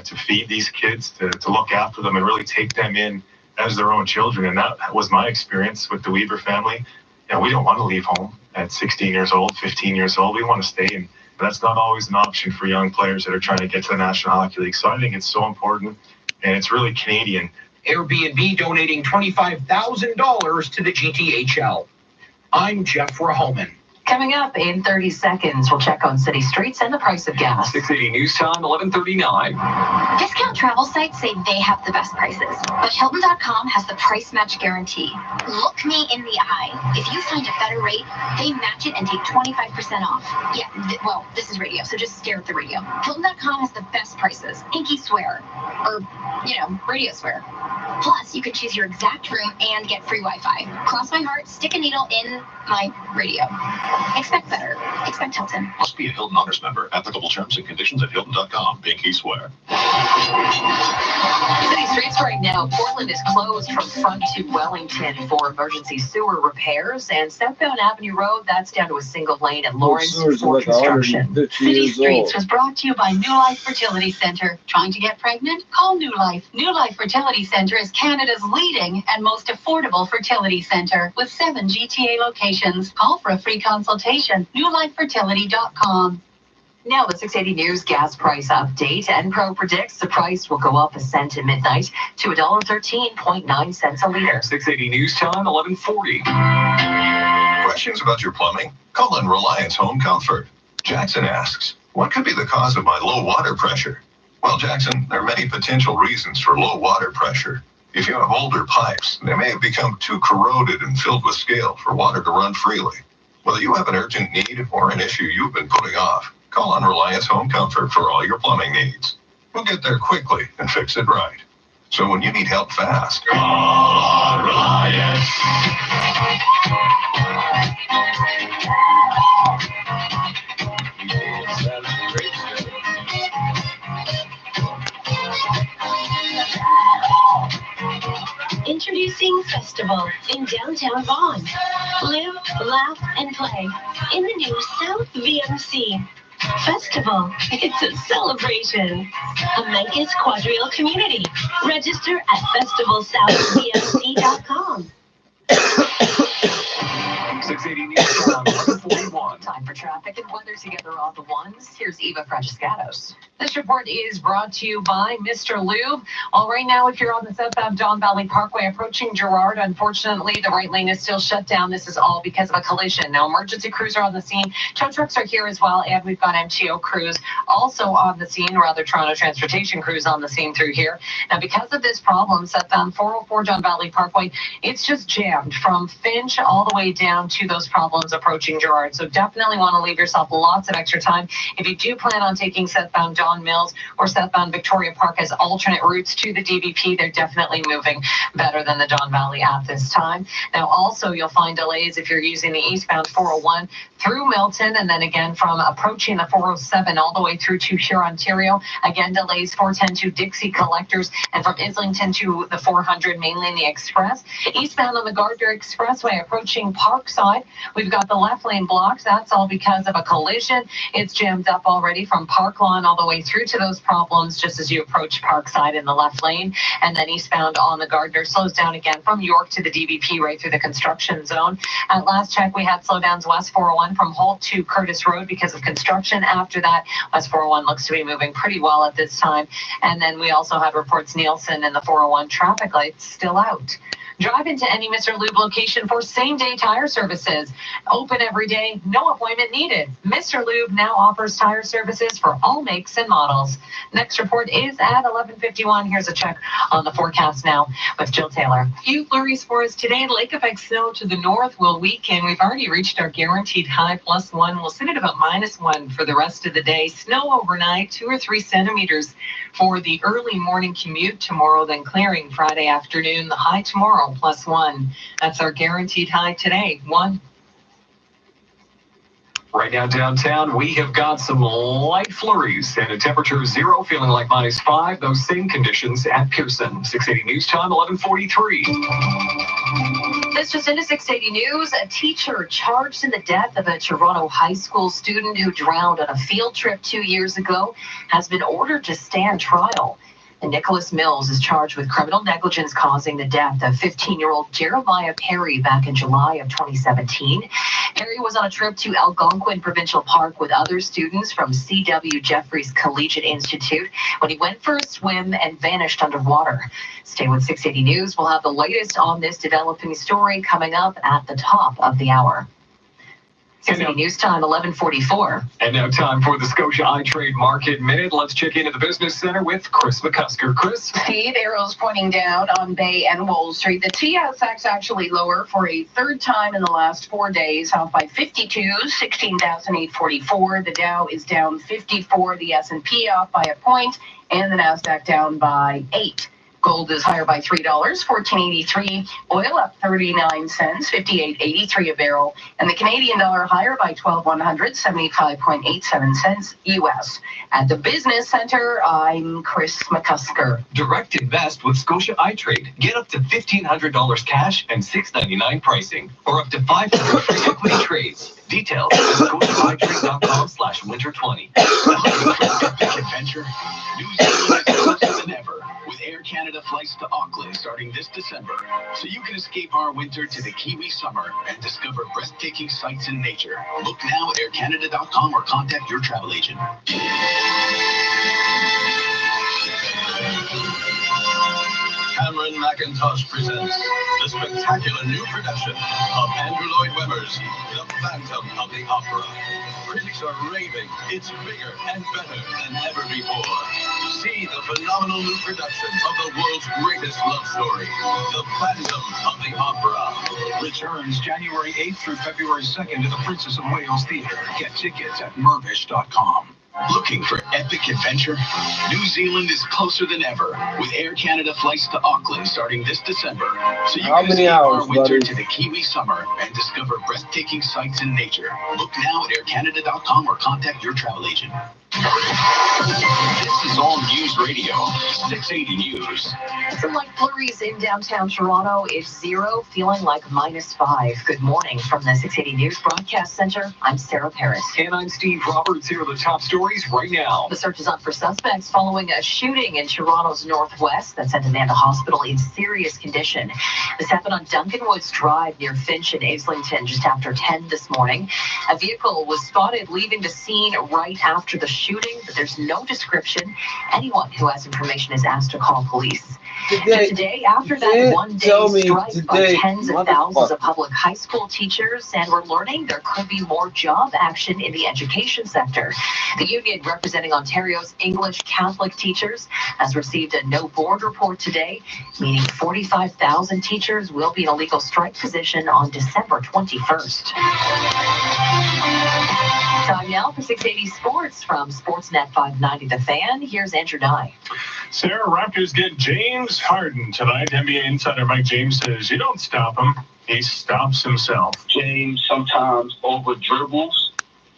to feed these kids, to look after them and really take them in as their own children. And that was my experience with the Weaver family. You know, we don't want to leave home at 16 years old, 15 years old. We want to stay. And that's not always an option for young players that are trying to get to the National Hockey League. So I think it's so important, and it's really Canadian. Airbnb donating $25,000 to the GTHL. I'm Jeff Verhoeven. Coming up in 30 seconds, we'll check on city streets and the price of gas. 680 News Time, 11:39. Discount travel sites say they have the best prices, but Hilton.com has the price match guarantee. Look me in the eye. If you find a better rate, they match it and take 25% off. Yeah, well, this is radio, so just stare at the radio. Hilton.com has the best prices. Pinky swear. Or, radio swear. Plus, you can choose your exact room and get free Wi-Fi. Cross my heart, stick a needle in my radio. Expect better. Expect Hilton. Must be a Hilton Honors member. Applicable terms and conditions at Hilton.com. Pinky swear. City Streets right Right now, Portland is closed from Front to Wellington for emergency sewer repairs, and Southbound Avenue Road, that's down to a single lane at Lawrence for construction. City Streets was brought to you by New Life Fertility Center. Trying to get pregnant? Call New Life. New Life Fertility Center is Canada's leading and most affordable fertility center with 7 GTA locations. Call for a free consultation. newlifefertility.com. Now the 680 News gas price update. Enpro predicts the price will go up a cent at midnight to $1.13.9 a liter. 680 News Time, 11:40. Questions about your plumbing? Call in Reliance Home Comfort. Jackson asks, what could be the cause of my low water pressure? Well, Jackson, there are many potential reasons for low water pressure. If you have older pipes, they may have become too corroded and filled with scale for water to run freely. Whether you have an urgent need or an issue you've been putting off, call on Reliance Home Comfort for all your plumbing needs. We'll get there quickly and fix it right. So when you need help fast, call on Reliance. Introducing Festival in downtown Vaughan. Live, laugh, and play in the new South VMC. Festival, it's a celebration. A Memphis Quadrille community. Register at festivalsouthvmc.com. 680 News Time, 11:41. Time for traffic and weather together on the ones. Here's Eva Francescatos. This report is brought to you by Mr. Lube. Well, right now, if you're on the southbound Don Valley Parkway approaching Girard, unfortunately, the right lane is still shut down. This is all because of a collision. Now, emergency crews are on the scene. Tow trucks are here as well, and we've got MTO crews also on the scene, rather Toronto Transportation crews on the scene through here. Now, because of this problem, southbound 404 Don Valley Parkway, it's just jammed from Finch all the way down to those problems approaching Girard. So definitely want to leave yourself lots of extra time. If you do plan on taking southbound Don Mills or southbound Victoria Park as alternate routes to the DVP, they're definitely moving better than the Don Valley at this time. Now also you'll find delays if you're using the eastbound 401 through Milton, and then again from approaching the 407 all the way through to Huron, Ontario. Again, delays 410 to Dixie Collectors, and from Islington to the 400, mainly in the Express. Eastbound on the Gardner Expressway approaching Parkside, we've got the left lane blocked. That's all because of a collision. It's jammed up already from Park Lawn all the way through to those problems just as you approach Parkside in the left lane. And then eastbound on the Gardner slows down again from York to the DVP right through the construction zone. At last check, we had slowdowns west 401 from Holt to Curtis Road because of construction. After that, west 401 looks to be moving pretty well at this time. And then we also had reports Nielsen and the 401 traffic lights still out. Drive into any Mr. Lube location for same-day tire services. Open every day, no appointment needed. Mr. Lube now offers tire services for all makes and models. Next report is at 11:51. Here's a check on the forecast now with Jill Taylor. Few flurries for us today. Lake effect snow to the north will weaken. We've already reached our guaranteed high +1. We'll sit at about -1 for the rest of the day. Snow overnight, 2 or 3 centimeters for the early morning commute tomorrow, then clearing Friday afternoon. The high tomorrow +1. That's our guaranteed high today, 1. Right now downtown, we have got some light flurries and a temperature of 0, feeling like -5. Those same conditions at Pearson. 680 News Time, 11:43. This just into 680 News. A teacher charged in the death of a Toronto high school student who drowned on a field trip 2 years ago has been ordered to stand trial. And Nicholas Mills is charged with criminal negligence causing the death of 15-year-old Jeremiah Perry back in July of 2017. Perry was on a trip to Algonquin Provincial Park with other students from C.W. Jeffries Collegiate Institute when he went for a swim and vanished underwater. Stay with 680 News. We'll have the latest on this developing story coming up at the top of the hour. 680 News Time, 11:44. And now time for the Scotia iTrade Market Minute. Let's check into the Business Center with Chris McCusker. Chris? Steve, arrows pointing down on Bay and Wall Street. The TSX actually lower for a third time in the last 4 days, off by 52, 16,844. The Dow is down 54, the S&P off by a point, and the Nasdaq down by 8. Gold is higher by $3, $14.83. Oil up 39 cents, $58.83 a barrel. And the Canadian dollar higher by 12,100, 75.87 cents U.S. At the Business Center, I'm Chris McCusker. Direct invest with Scotia iTrade. Get up to $1,500 cash and $6.99 pricing, or up to 500 free equity trades. Details at scotiaitrade.com/winter20. Epic adventure. New Zealand is closer than ever, with Air Canada flights to Auckland starting this December, so you can escape our winter to the Kiwi summer and discover breathtaking sights and nature. Look now at aircanada.com or contact your travel agent. Cameron McIntosh presents the spectacular new production of Andrew Lloyd Webber's The Phantom of the Opera. Critics are raving it's bigger and better than ever before. See the phenomenal new production of the world's greatest love story, The Phantom of the Opera. Returns January 8th through February 2nd to the Princess of Wales Theatre. Get tickets at mervish.com. Looking for epic adventure? New Zealand is closer than ever, with Air Canada flights to Auckland starting this December, so you can escape our winter to the Kiwi summer and discover breathtaking sights and nature. Look now at aircanada.com or contact your travel agent. This is All News Radio, 680 News. Some light flurries in downtown Toronto. It's 0, feeling like -5. Good morning from the 680 News Broadcast Center. I'm Sarah Paris. And I'm Steve Roberts. Here are the top stories right now. The search is on for suspects following a shooting in Toronto's northwest that sent a man to hospital in serious condition. This happened on Duncan Woods Drive near Finch and Islington just after 10 this morning. A vehicle was spotted leaving the scene right after the shooting, but there's no description. Anyone who has information is asked to call police. Today, after that one-day strike by tens of thousands of public high school teachers, and we're learning there could be more job action in the education sector. The union representing Ontario's English Catholic teachers has received a no-board report today, meaning 45,000 teachers will be in a legal strike position on December 21st. Time now for 680 Sports from Sportsnet 590 The Fan. Here's Andrew Nye. Sarah, Raptors get James Harden tonight. NBA insider Mike James says you don't stop him, he stops himself. James sometimes over dribbles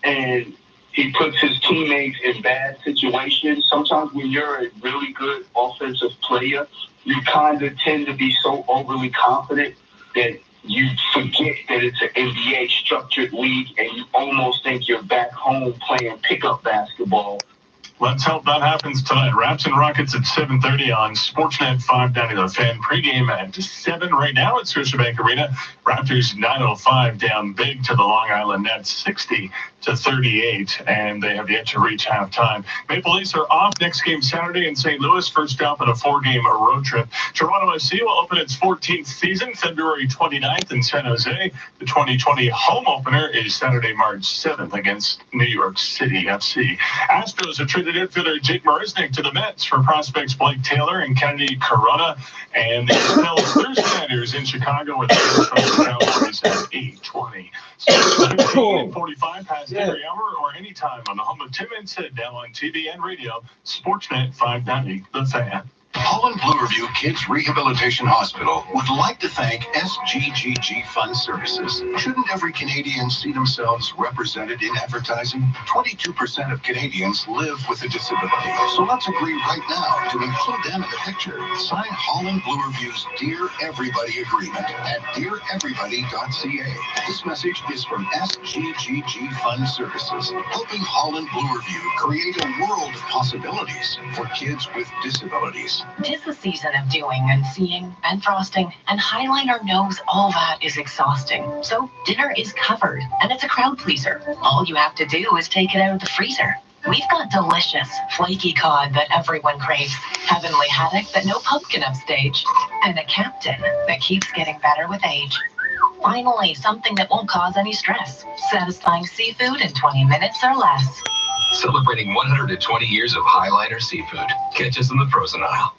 and he puts his teammates in bad situations. Sometimes when you're a really good offensive player, you kind of tend to be so overly confident that you forget that it's an NBA structured league and you almost think you're back home playing pickup basketball. Let's hope that happens tonight. Raps and Rockets at 7:30 on Sportsnet 590 The Fan. Pregame at 7 right now at Scotiabank Arena. Raptors 9:05 down big to the Long Island Nets 60-38, and they have yet to reach halftime. Maple Leafs are off next game Saturday in St. Louis. First stop in a 4-game road trip. Toronto FC will open its 14th season February 29th in San Jose. The 2020 home opener is Saturday, March 7th against New York City FC. Astros are traded outfielder Jake Marisnick to the Mets for prospects Blake Taylor and Kennedy Corona. And the NFL Thursday in Chicago with the Cowboys at 8:20. So 45 past every hour or anytime on the home of Tim and Sid, now on TV and radio. Sportsnet 590 The Fan. Holland Blue Review Kids Rehabilitation Hospital would like to thank SGGG Fund Services. Shouldn't every Canadian see themselves represented in advertising? 22% of Canadians live with a disability. So let's agree right now to include them in the picture. Sign Holland Blue Review's Dear Everybody Agreement at deareverybody.ca. This message is from SGGG Fund Services, helping Holland Blue Review create a world of possibilities for kids with disabilities. 'Tis the season of doing and seeing and frosting and eyeliner nose. All that is exhausting. So dinner is covered and it's a crowd pleaser. All you have to do is take it out of the freezer. We've got delicious, flaky cod that everyone craves, heavenly haddock that no pub can upstage, and a captain that keeps getting better with age. Finally, something that won't cause any stress. Satisfying seafood in 20 minutes or less. Celebrating 120 years of Highliner Seafood. Catch us in the frozen aisle.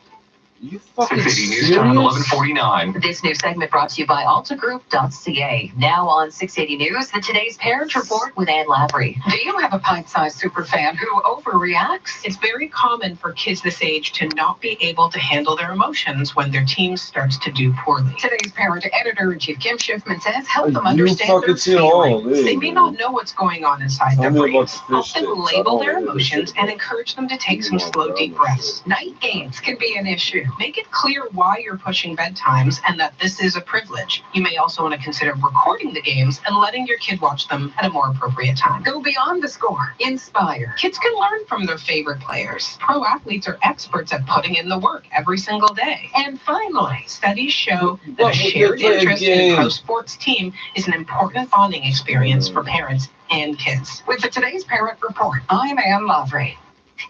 You fucking 680 News Time, serious? 11:49. This new segment brought to you by AltaGroup.ca. Now on 680 News, the Today's Parent Report with Ann Lavery. Do you have a pint-sized superfan who overreacts? It's very common for kids this age to not be able to handle their emotions when their team starts to do poorly. Today's Parent Editor-in-Chief Kim Schiffman says help them understand their feelings. They may not know what's going on inside their brains. Help them label their emotions and encourage them to take some slow, deep breaths. Night games can be an issue. Make it clear why you're pushing bedtimes and that this is a privilege. You may also want to consider recording the games and letting your kid watch them at a more appropriate time. Go beyond the score. Inspire. Kids can learn from their favorite players. Pro athletes are experts at putting in the work every single day. And finally, studies show that a shared interest in a pro sports team is an important bonding experience for parents and kids. With the Today's Parent Report, I'm Ann Lavery.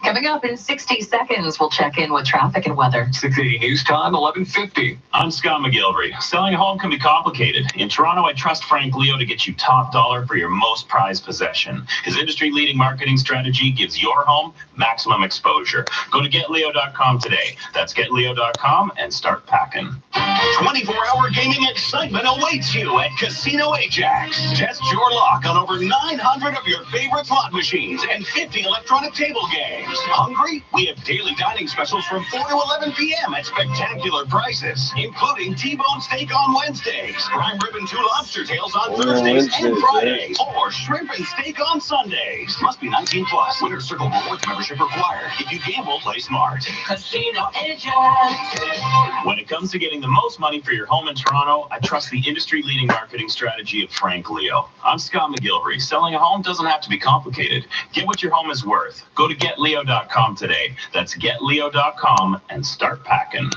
Coming up in 60 seconds, we'll check in with traffic and weather. 680 News Time, 11:50. I'm Scott McGilvery. Selling a home can be complicated. In Toronto, I trust Frank Leo to get you top dollar for your most prized possession. His industry-leading marketing strategy gives your home maximum exposure. Go to GetLeo.com today. That's GetLeo.com and start packing. 24-hour gaming excitement awaits you at Casino Ajax. Test your luck on over 900 of your favorite slot machines and 50 electronic table games. Hungry? We have daily dining specials from 4 to 11 p.m. at spectacular prices, including T-bone steak on Wednesdays, prime rib and 2 lobster tails on Thursdays and Fridays, or shrimp and steak on Sundays. Must be 19 plus. Winner Circle Rewards membership required. If you gamble, play smart. Casino Ajax. When it comes to getting the most money for your home in Toronto, I trust the industry-leading marketing strategy of Frank Leo. I'm Scott McGilvery. Selling a home doesn't have to be complicated. Get what your home is worth. Go to GetLeo.com today. That's GetLeo.com and start packing.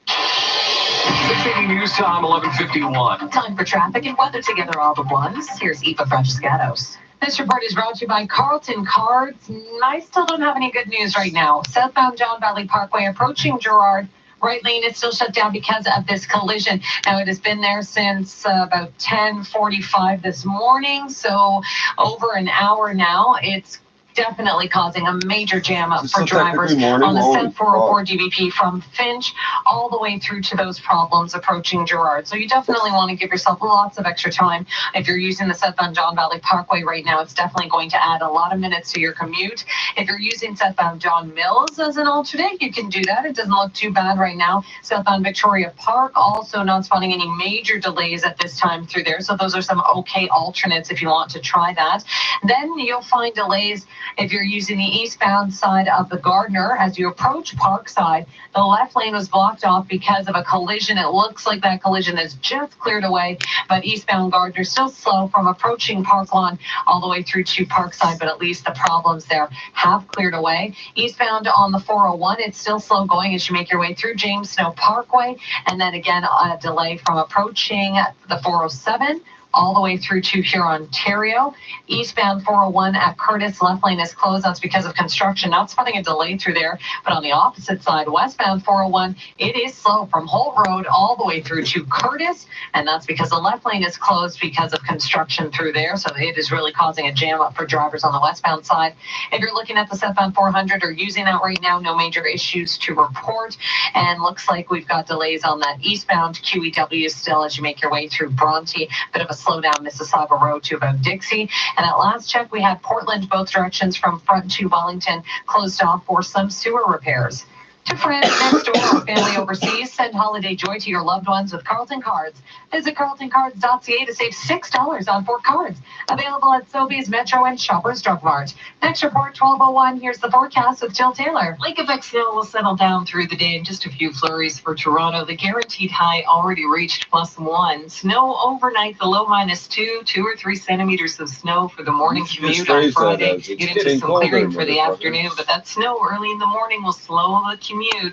680 News Time, 11:51. Time for traffic and weather together all the ones. Here's Eva Francescatos. This report is brought to you by Carlton Cards. I still don't have any good news right now. Southbound John Valley Parkway approaching Gerrard. Right lane is still shut down because of this collision. Now, it has been there since about 10:45 this morning, so over an hour now. It's definitely causing a major jam up for drivers on the South 404 GVP from Finch all the way through to those problems approaching Gerrard. So you definitely want to give yourself lots of extra time. If you're using the southbound John Valley Parkway right now, it's definitely going to add a lot of minutes to your commute. If you're using southbound John Mills as an alternate, you can do that. It doesn't look too bad right now. Southbound Victoria Park, also not spotting any major delays at this time through there. So those are some okay alternates if you want to try that. Then you'll find delays if you're using the eastbound side of the Gardner. As you approach Parkside, the left lane was blocked off because of a collision. It looks like that collision is just cleared away, but eastbound Gardner still slow from approaching Park Lawn all the way through to Parkside, but at least the problems there have cleared away. Eastbound on the 401, it's still slow going as you make your way through James Snow Parkway, and then again a delay from approaching the 407 all the way through to Huron, Ontario. Eastbound 401 at Curtis, left lane is closed. That's because of construction. Not spotting a delay through there, but on the opposite side, westbound 401, it is slow from Holt Road all the way through to Curtis, and that's because the left lane is closed because of construction through there. So it is really causing a jam up for drivers on the westbound side. If you're looking at the southbound 400 or using that right now, no major issues to report. And looks like we've got delays on that eastbound QEW still as you make your way through Bronte. Bit of a slow down Mississauga Road to about Dixie. And at last check, we had Portland both directions from Front to Wellington closed off for some sewer repairs. To friends next door or family overseas, send holiday joy to your loved ones with Carlton Cards. Visit carltoncards.ca to save $6 on 4 cards. Available at Sobeys, Metro, and Shoppers Drug Mart. Next report, 12:01. Here's the forecast with Jill Taylor. Lake effect snow will settle down through the day and just a few flurries for Toronto. The guaranteed high already reached +1. Snow overnight, the low -2, 2 or 3 centimeters of snow for the morning commute on Friday. Get into some clearing for the afternoon, but that snow early in the morning will slow the commute.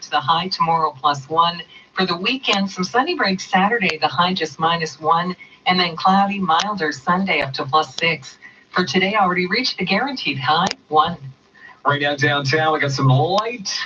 The high tomorrow +1. For the weekend, some sunny breaks Saturday, the high just -1, and then cloudy, milder Sunday up to +6. For today, already reached the guaranteed high 1. Right now downtown, we got some light.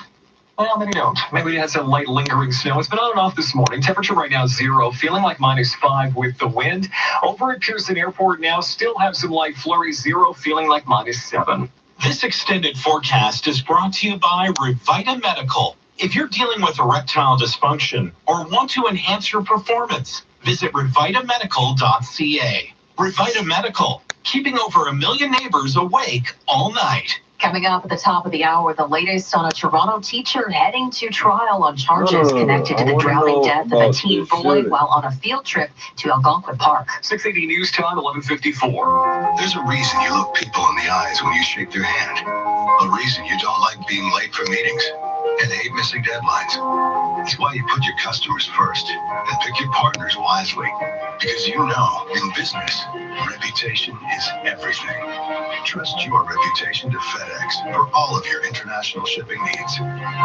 Well, maybe don't. Maybe we had some light lingering snow. It's been on and off this morning. Temperature right now 0, feeling like -5 with the wind. Over at Pearson Airport now, still have some light flurries, 0, feeling like -7. This extended forecast is brought to you by Revita Medical. If you're dealing with erectile dysfunction or want to enhance your performance, visit revitamedical.ca. Revita Medical, keeping over 1 million neighbors awake all night. Coming up at the top of the hour, the latest on a Toronto teacher heading to trial on charges connected to the drowning death of a teen boy while on a field trip to Algonquin Park. 680 News Time, 11:54. There's a reason you look people in the eyes when you shake their hand. A reason you don't like being late for meetings and hate missing deadlines. It's why you put your customers first and pick your partners wisely. Because you know, in business, reputation is everything. Trust your reputation to FedEx for all of your international shipping needs.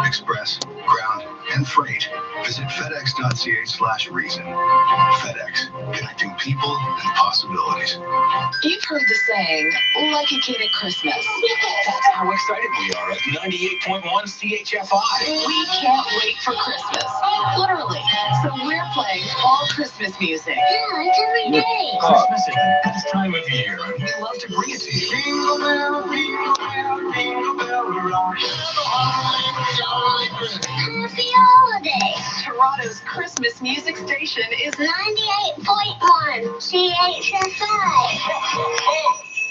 Express, ground, and freight. Visit FedEx.ca/reason. FedEx, connecting people and possibilities. You've heard the saying, like a kid at Christmas. That's how excited we are at 98.1 CHFI. We can't wait for Christmas. Literally. So we're playing all Christmas music. Yeah, it's every day. Christmas is the best time of year, and we love to bring it to you. Jingle bell, jingle bell, jingle bell rock. Happy holidays. Toronto's Christmas music station is 98.1 CHFI.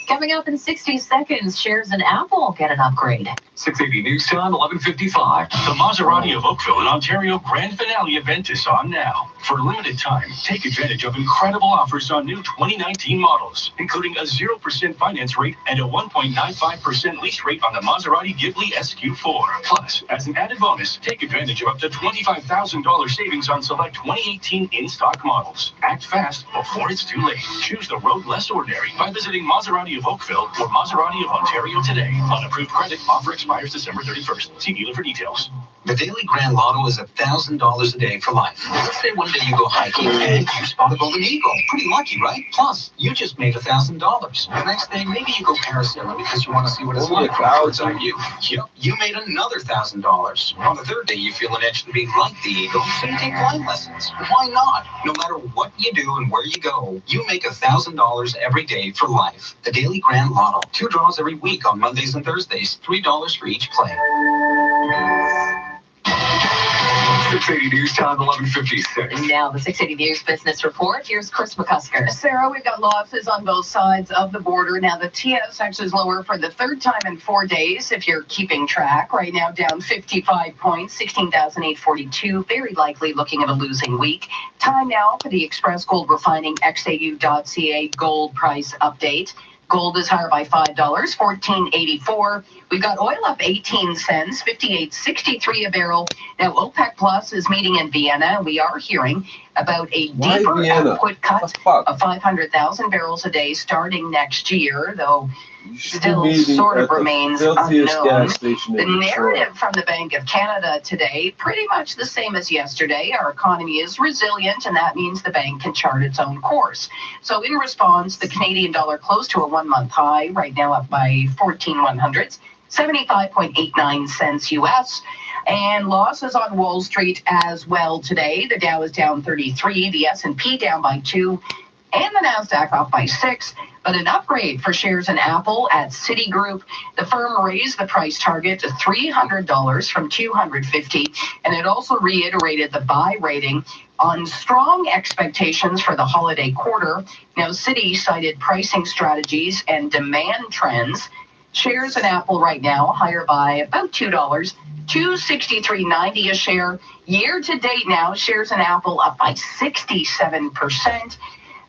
Coming up in 60 seconds, shares in Apple get an upgrade. 680 News Time, 11:55. The Maserati of Oakville and Ontario Grand Finale event is on now. For a limited time, take advantage of incredible offers on new 2019 models, including a 0% finance rate and a 1.95% lease rate on the Maserati Ghibli SQ4. Plus, as an added bonus, take advantage of up to $25,000 savings on select 2018 in-stock models. Act fast before it's too late. Choose the road less ordinary by visiting Maserati of Oakville or Maserati of Ontario today. On approved credit, offer expires December 31st. See dealer for details. The Daily Grand Lotto is $1,000 a day for life. Let's say one day you go hiking and you spot a golden eagle. Pretty lucky, right? Plus, you just made $1,000. The next day, maybe you go parasailing because you want to see what it's like from a bird's eye view. Yep, you made another $1,000. On the third day, you feel an edge to be like the eagle, so you take flying lessons. Why not? No matter what you do and where you go, you make $1,000 every day for life. The Daily Grand Lotto. 2 draws every week on Mondays and Thursdays. $3 for each play. 680 News Time, 11:56. And now the 680 News Business Report. Here's Chris McCusker. Sarah, we've got losses on both sides of the border. Now, the TSX is lower for the third time in 4 days, if you're keeping track. Right now, down 55 points, 16,842. Very likely looking at a losing week. Time now for the Express Gold Refining XAU.ca gold price update. Gold is higher by $5, $14.84. We've got oil up 18 cents, 58.63 a barrel. Now, OPEC Plus is meeting in Vienna. We are hearing about a deeper output cut of 500,000 barrels a day starting next year, though still sort of remains unknown. The narrative from the Bank of Canada today, pretty much the same as yesterday. Our economy is resilient, and that means the bank can chart its own course. So in response, the Canadian dollar close to a 1-month high, right now up by 14/100ths, 75.89 cents US. And losses on Wall Street as well today. The Dow is down 33, the S&P down by 2, and the NASDAQ up by 6. But an upgrade for shares in Apple at Citigroup. The firm raised the price target to $300 from $250, and it also reiterated the buy rating on strong expectations for the holiday quarter. Now, Citi cited pricing strategies and demand trends. Shares in Apple right now higher by about $2, $263.90 a share. Year to date now, shares in Apple up by 67%.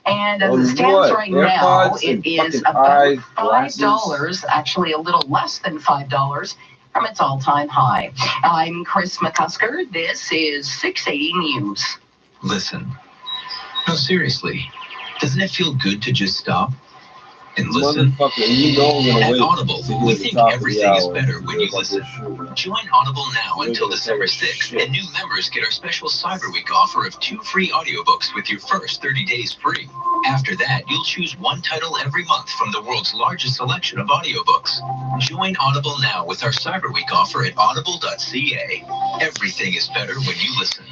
And as it stands right now, it is about $5, actually a little less than $5 from its all-time high. I'm Chris McCusker. This is 680 News. Listen. No, seriously. Doesn't it feel good to just stop and listen? At Audible, we think everything is better when you listen. Join Audible now until December 6th, and new members get our special Cyber Week offer of 2 free audiobooks with your first 30 days free. After that, you'll choose one title every month from the world's largest selection of audiobooks. Join Audible now with our Cyber Week offer at audible.ca. Everything is better when you listen.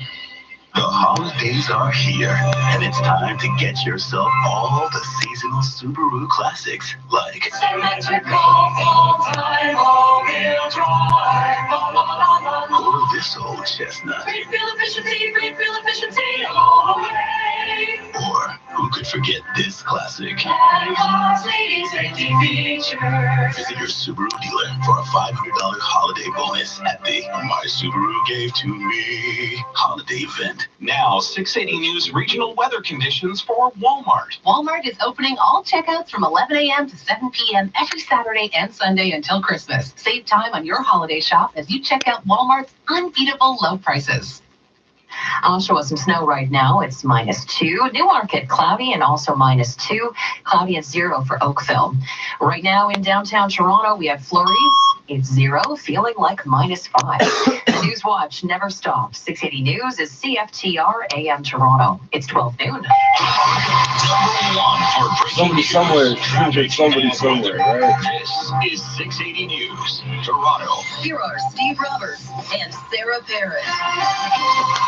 The holidays are here, and it's time to get yourself all the seasonal Subaru classics like symmetrical full-time all-wheel drive, or this old chestnut. Refill efficiency, refill efficiency, all the way. Or who could forget this classic? Add-ons leading safety features. Visit your Subaru dealer for a $500 holiday bonus at the My Subaru Gave to Me holiday event. Now, 680 News regional weather conditions for Walmart. Walmart is opening all checkouts from 11 a.m. to 7 p.m. every Saturday and Sunday until Christmas. Save time on your holiday shop as you check out Walmart's unbeatable low prices. Oshawa, some snow right now. It's -2. Newmarket, cloudy and also -2. Cloudy and 0 for Oakville. Right now in downtown Toronto, we have flurries. It's 0, feeling like -5. The News Watch never stops. 680 News is CFTR AM Toronto. It's 12 noon. Somebody somewhere, right? This is 680 News, Toronto. Here are Steve Roberts and Sarah Parrott.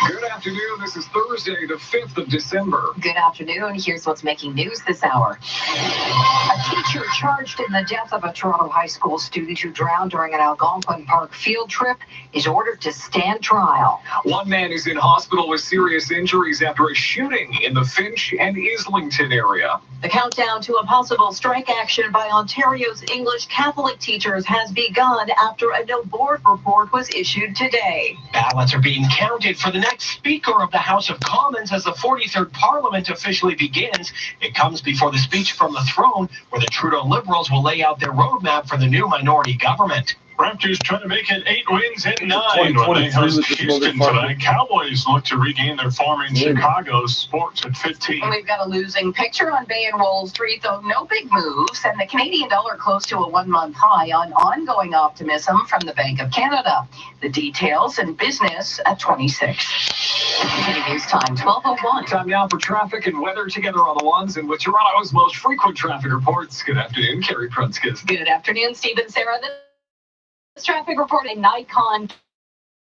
Good afternoon. This is Thursday, the 5th of December. Good afternoon. Here's what's making news this hour. A teacher charged in the death of a Toronto high school student who drowned during an Algonquin Park field trip is ordered to stand trial. One man is in hospital with serious injuries after a shooting in the Finch and Islington area. The countdown to a possible strike action by Ontario's English Catholic teachers has begun after a no board report was issued today. Ballots are being counted for the next Speaker of the House of Commons as the 43rd Parliament officially begins. It comes before the speech from the throne, where the Trudeau Liberals will lay out their roadmap for the new minority government. Raptors trying to make it 8 wins and 9 when they host Houston tonight. Cowboys look to regain their form in Chicago. Sports at 15. We've got a losing picture on Bay and Wall Street, though no big moves, and the Canadian dollar close to a one-month high on ongoing optimism from the Bank of Canada. The details in business at 26. City News Time, 12:01. Time now for traffic and weather together on the ones and with Toronto's most frequent traffic reports. Good afternoon, Carrie Prunskis. Good afternoon, Steve and Sarah. This traffic report in Nikon,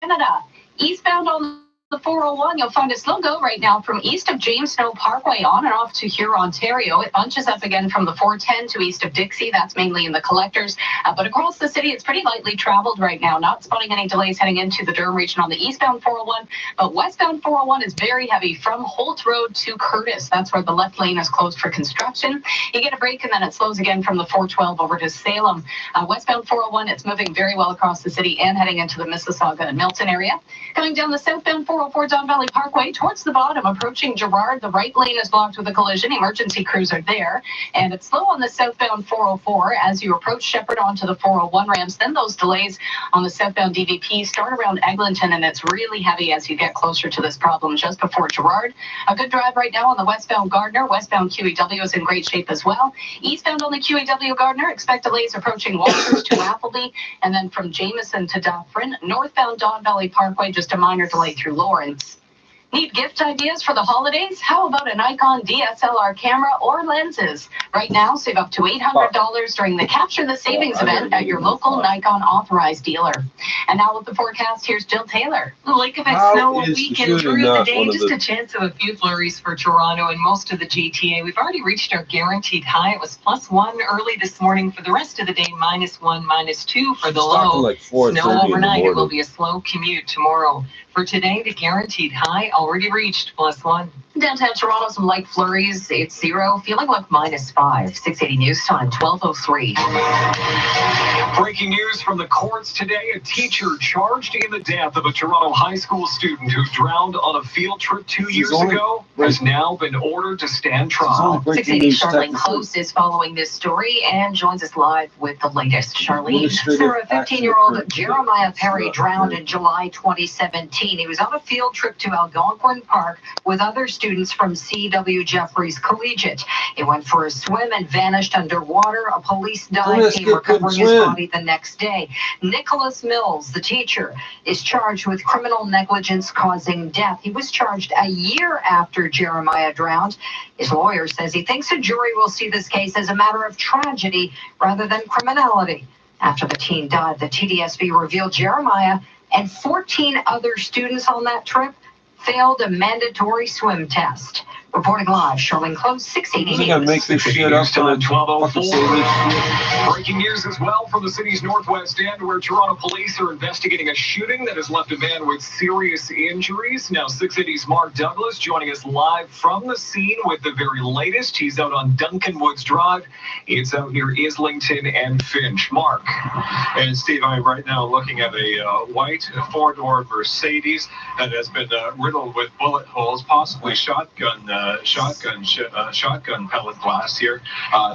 Canada. Eastbound on the 401, you'll find a slow go right now from east of James Snow Parkway on and off to Huron, Ontario. It bunches up again from the 410 to east of Dixie. That's mainly in the collectors. But across the city, it's pretty lightly traveled right now. Not spotting any delays heading into the Durham region on the eastbound 401. But westbound 401 is very heavy from Holt Road to Curtis. That's where the left lane is closed for construction. You get a break and then it slows again from the 412 over to Salem. Westbound 401, it's moving very well across the city and heading into the Mississauga and Milton area. Coming down the southbound 404 Don Valley Parkway towards the bottom, approaching Gerrard. The right lane is blocked with a collision. Emergency crews are there. And it's slow on the southbound 404 as you approach Shepherd onto the 401 ramps. Then those delays on the southbound DVP start around Eglinton, and it's really heavy as you get closer to this problem just before Gerrard. A good drive right now on the westbound Gardner. Westbound QEW is in great shape as well. Eastbound on the QEW Gardner, expect delays approaching Walters to Appleby, and then from Jameson to Dufferin. Northbound Don Valley Parkway, just a minor delay through Lawrence. Need gift ideas for the holidays? How about a Nikon DSLR camera or lenses? Right now, save up to $800 during the Capture the Savings event at your local Nikon authorized dealer. And now with the forecast, here's Jill Taylor. Lake Effect snow a weekend through the day. Just a chance of a few flurries for Toronto and most of the GTA. We've already reached our guaranteed high. It was +1 early this morning. For the rest of the day, -1, -2 for the low. Like 4:30 Snow overnight. in the It will be a slow commute tomorrow. For today, the guaranteed high already reached +1. Downtown Toronto, some light flurries. It's 0, feeling like -5. 680 News Time, 12:03. Breaking news from the courts today. A teacher charged in the death of a Toronto high school student who drowned on a field trip 2 years ago has now been ordered to stand trial. 680 Charlene Close is following this story and joins us live with the latest. Charlene. Sarah, 15-year-old Jeremiah Perry drowned in July 2017. He was on a field trip to Algonquin Park with other students from C.W. Jeffries Collegiate. He went for a swim and vanished underwater. A police dive team recovering his body the next day. Nicholas Mills, the teacher, is charged with criminal negligence causing death. He was charged a year after Jeremiah drowned. His lawyer says he thinks a jury will see this case as a matter of tragedy rather than criminality. After the teen died, the TDSB revealed Jeremiah and 14 other students on that trip failed a mandatory swim test. Reporting live, Sherman Close, 680 I gotta make this shit up on to 12:04. Breaking news as well from the city's northwest end, where Toronto police are investigating a shooting that has left a man with serious injuries. Now, 680's Mark Douglas joining us live from the scene with the very latest. He's out on Duncan Woods Drive. It's out near Islington and Finch. Mark. And Steve, I'm right now looking at a white four-door Mercedes that has been riddled with bullet holes, possibly shotgun pellet blast here.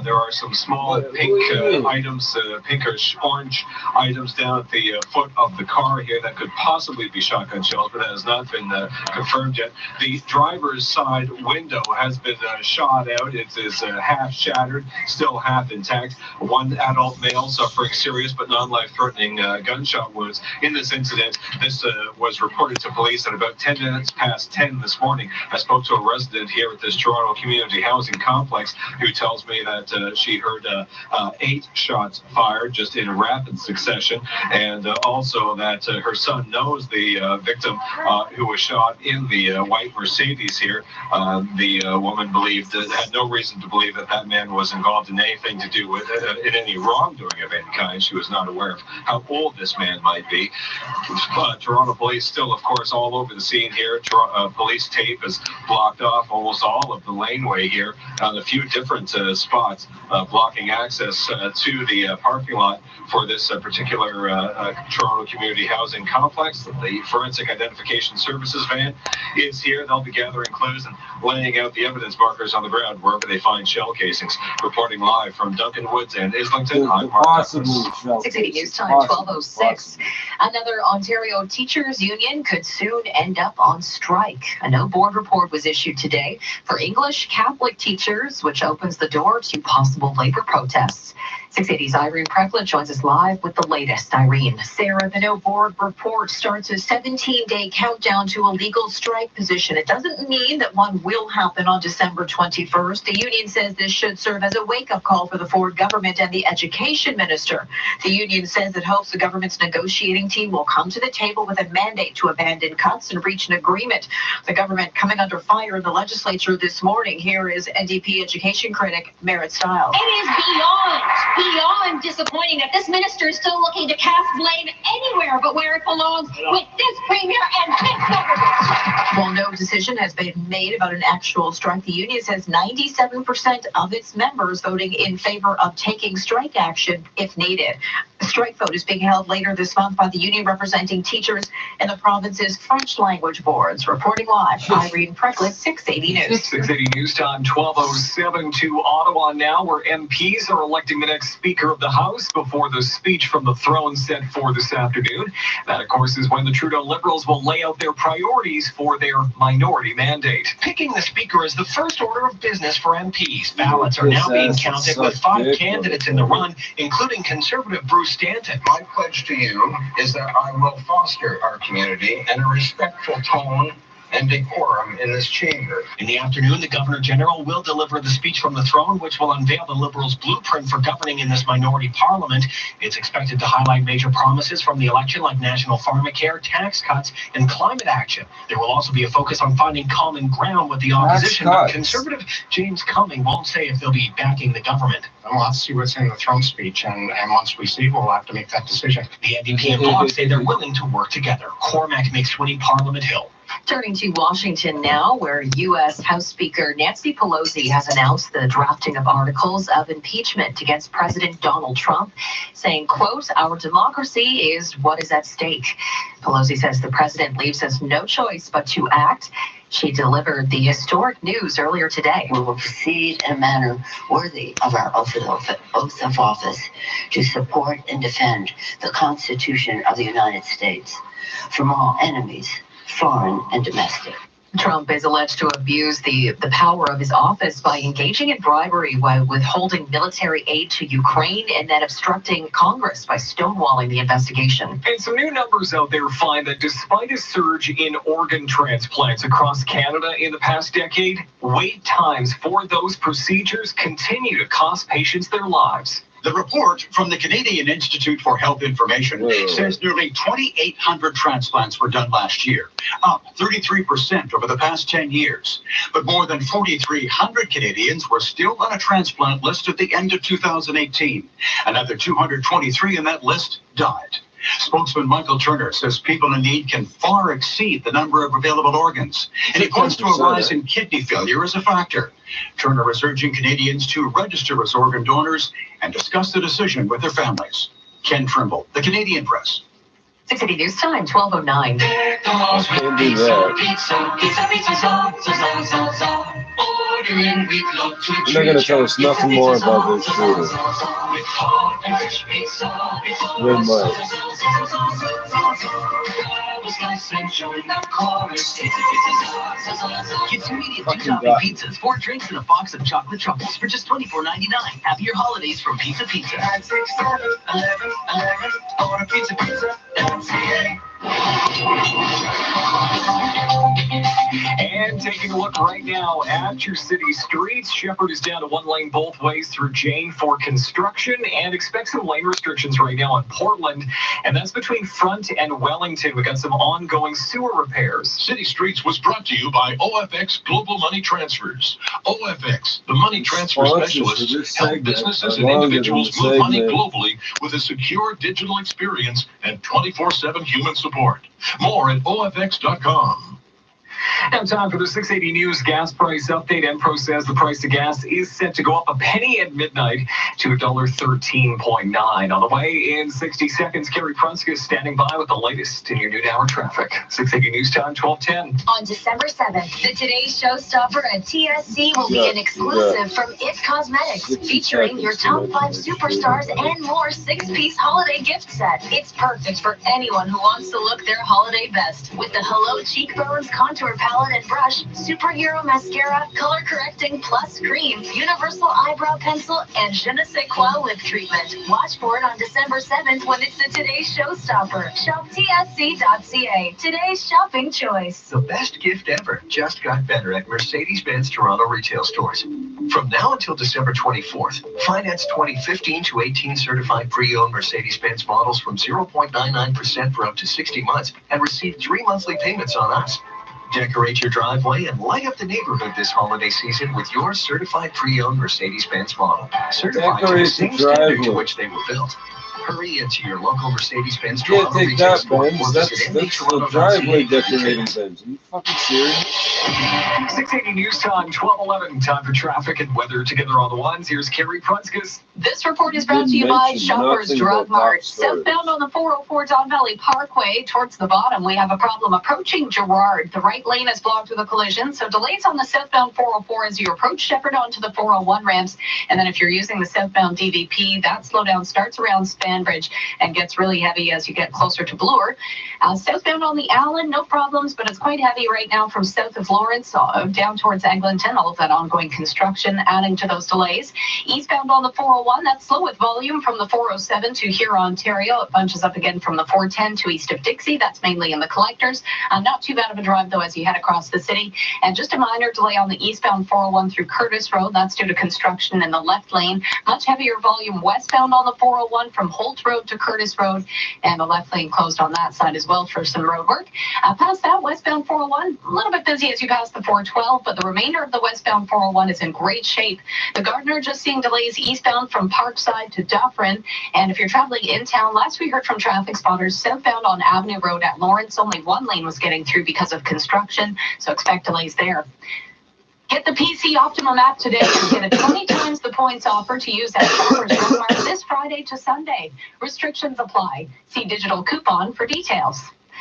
There are some small pink items, pinkish orange items down at the foot of the car here that could possibly be shotgun shells, but that has not been confirmed yet. The driver's side window has been shot out. It is half shattered, still half intact. One adult male suffering serious but non-life-threatening gunshot wounds in this incident. This was reported to police at about 10 minutes past 10 this morning. I spoke to a resident here at this Toronto community housing complex who tells me that she heard 8 shots fired just in rapid succession, and also that her son knows the victim who was shot in the white Mercedes here. The woman had no reason to believe that man was involved in anything to do with in any wrongdoing of any kind. She was not aware of how old this man might be. Toronto police still, of course, all over the scene here. Police tape has blocked off almost all of the laneway here on a few different spots, blocking access to the parking lot for this particular Toronto community housing complex. The Forensic Identification Services van is here. They'll be gathering clues and laying out the evidence markers on the ground wherever they find shell casings. Reporting live from Duncan Woods and Islington, I'm Mark Douglas. 680 News Time, 12:06. Another Ontario teachers union could soon end up on strike. A no board report was issued today for English Catholic teachers, which opens the door to possible labor protests. 680's Irene Precklett joins us live with the latest. Irene. Sarah, the no board report starts a 17-day countdown to a legal strike position. It doesn't mean that one will happen on December 21st. The union says this should serve as a wake-up call for the Ford government and the education minister. The union says it hopes the government's negotiating team will come to the table with a mandate to abandon cuts and reach an agreement. The government coming under fire in the legislature this morning. Here is NDP education critic Merritt Stiles. It is beyond disappointing that this minister is still looking to cast blame anywhere but where it belongs, with this premier and this government. While no decision has been made about an actual strike, the union says 97% of its members voting in favor of taking strike action if needed. The strike vote is being held later this month by the union representing teachers in the province's French language boards. Reporting live, Irene Precklett, 680 News. 680 News Time, 12:07 to Ottawa now, where MPs are electing the next Speaker of the House before the speech from the throne set for this afternoon. That, of course, is when the Trudeau Liberals will lay out their priorities for their minority mandate. Picking the Speaker is the first order of business for MPs. Ballots are now being counted with 5 candidates in the run, including Conservative Bruce Stanton. My pledge to you is that I will foster our community and a respectful tone and decorum in this chamber. In the afternoon, the Governor General will deliver the speech from the throne, which will unveil the Liberals' blueprint for governing in this minority parliament. It's expected to highlight major promises from the election like national pharmacare, tax cuts, and climate action. There will also be a focus on finding common ground with the opposition, but Conservative James Cumming won't say if they'll be backing the government. And we'll have to see what's in the throne speech, and once we see, we'll have to make that decision. The NDP and Bloc say they're willing to work together. Cormac McSweeney, Parliament Hill. Turning to Washington now, where U.S. House Speaker Nancy Pelosi has announced the drafting of articles of impeachment against President Donald Trump, saying, quote, "Our democracy is what is at stake." Pelosi says the president leaves us no choice but to act. She delivered the historic news earlier today. We will proceed in a manner worthy of our oath of office to support and defend the Constitution of the United States from all enemies, foreign and domestic. Trump is alleged to abuse the power of his office by engaging in bribery while withholding military aid to Ukraine and then obstructing Congress by stonewalling the investigation. And some new numbers out there find that despite a surge in organ transplants across Canada in the past decade, wait times for those procedures continue to cost patients their lives. The report from the Canadian Institute for Health Information says nearly 2,800 transplants were done last year, up 33% over the past 10 years. But more than 4,300 Canadians were still on a transplant list at the end of 2018. Another 223 in that list died. Spokesman Michael Turner says people in need can far exceed the number of available organs, and he points to a rise in kidney failure as a factor. Turner is urging Canadians to register as organ donors and discuss the decision with their families. Ken Trimble, The Canadian Press. 6 City News Time, 12:09. You're not going to tell us nothing more about this shooter. Good night. Get immediately topping pizzas, 4 drinks, and a box of chocolate truffles for just $24.99. Happy your holidays from Pizza Pizza. At 6, 7, 11, 11, order pizza, pizza.ca. And taking a look right now at your city streets, Shepherd is down to 1 lane both ways through Jane for construction, and expect some lane restrictions right now on Portland, and that's between Front and Wellington. We got some ongoing sewer repairs. City Streets was brought to you by OFX Global Money Transfers. OFX, the money transfer specialists, help businesses and individuals move money globally with a secure digital experience and 24/7 human support. More at OFX.com. Now time for the 680 News gas price update. Enpro says the price of gas is set to go up a penny at midnight to $1.13.9. On the way in 60 seconds, Carrie Prunska is standing by with the latest in your noon hour traffic. 680 News Time, 12:10. On December 7th, the Today's Showstopper at TSC will be an exclusive from It Cosmetics, featuring your top 5 superstars and more 6-piece holiday gift set. It's perfect for anyone who wants to look their holiday best with the Hello Cheekbones Contour Palette and Brush, Superhero Mascara, Color Correcting Plus Cream, Universal Eyebrow Pencil, and Je ne sais quoi lip treatment. Watch for it on December 7th when it's the Today's Showstopper. Shop TSC.ca. Today's shopping choice. The best gift ever just got better at Mercedes-Benz Toronto retail stores. From now until December 24th, finance 2015 to 18 certified pre-owned Mercedes-Benz models from 0.99% for up to 60 months and receive 3 monthly payments on us. Decorate your driveway and light up the neighborhood this holiday season with your certified pre-owned Mercedes-Benz model. Certified to the same standard to which they were built. Hurry into your local Mercedes-Benz Toronto retail store or visit the driveway decorating Benz. Are you fucking serious? 680 News Time, 12:11. Time for traffic and weather together on the ones. Here's Carrie Prunskis. This report is brought to you by Shoppers Drug Mart. Southbound on the 404 Don Valley Parkway, towards the bottom, we have a problem approaching Girard. The right lane is blocked with a collision, so delays on the southbound 404 as you approach Shepherd onto the 401 ramps. And then if you're using the southbound DVP, that slowdown starts around Spanbridge and gets really heavy as you get closer to Bloor. Southbound on the Allen, no problems, but it's quite heavy right now from south of Lawrence down towards Eglinton. All of that ongoing construction adding to those delays. Eastbound on the 401, that's slow with volume from the 407 to Huron, Ontario. It bunches up again from the 410 to east of Dixie. That's mainly in the collectors. Not too bad of a drive, though, as you head across the city. And just a minor delay on the eastbound 401 through Curtis Road. That's due to construction in the left lane. Much heavier volume westbound on the 401 from Holt Road to Curtis Road. And the left lane closed on that side as well for some road work. Past that, westbound 401, a little bit busy as you pass the 412, but the remainder of the westbound 401 is in great shape. The Gardner just seeing delays eastbound from Parkside to Dufferin. And if you're traveling in town, last we heard from traffic spotters, southbound on Avenue Road at Lawrence, only one lane was getting through because of construction, so expect delays there. Get the PC Optimum app today and get a 20 times the points offer to use at Shoppers Drug Mart this Friday to Sunday. Restrictions apply. See digital coupon for details.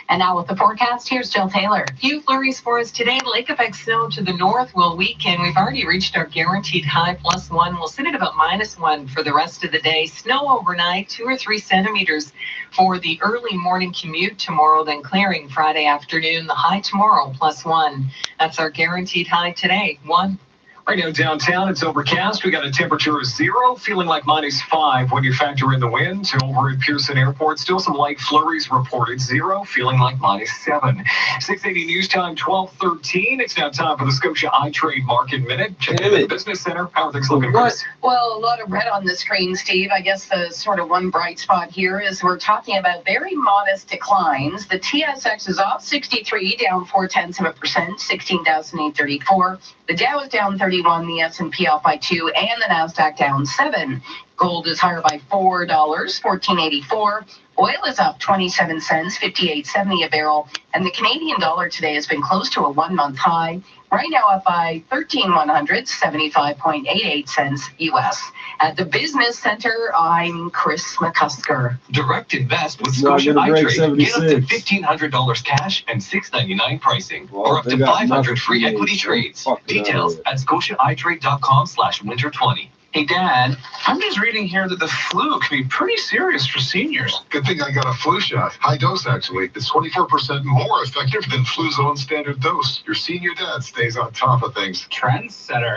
And now with the forecast, here's Jill Taylor. Few flurries for us today. Lake effect snow to the north will weaken. We've already reached our guaranteed high +1. We'll sit at about -1 for the rest of the day. Snow overnight, 2 or 3 centimeters for the early morning commute tomorrow, then clearing Friday afternoon. The high tomorrow +1. That's our guaranteed high today, 1. Right now downtown, it's overcast. We got a temperature of 0, feeling like -5 when you factor in the wind. Over at Pearson Airport, still some light flurries reported. 0, feeling like -7. 680 News Time, 12:13. It's now time for the Scotia iTrade Market Minute. Check in the business center. How are things looking, Chris? Well, a lot of red on the screen, Steve. I guess the sort of one bright spot here is we're talking about very modest declines. The TSX is off 63, down 0.4%, 16,834. The Dow is down 31, the S&P off by 2, and the Nasdaq down 7. Gold is higher by $4, $14.84. Oil is up 27 cents, 58.70 a barrel, and the Canadian dollar today has been close to a one-month high. Right now up by 13,100, 75.88 cents U.S. At the Business Center, I'm Chris McCusker. Direct invest with Scotia iTrade. Get up to $1,500 cash and $6.99 pricing, or up to 500 free equity trades. Details at scotiaitrade.com/winter20. Hey, Dad, I'm just reading here that the flu can be pretty serious for seniors. Good thing I got a flu shot. High dose, actually. It's 24% more effective than Fluzone standard dose. Your senior dad stays on top of things. Trendsetter.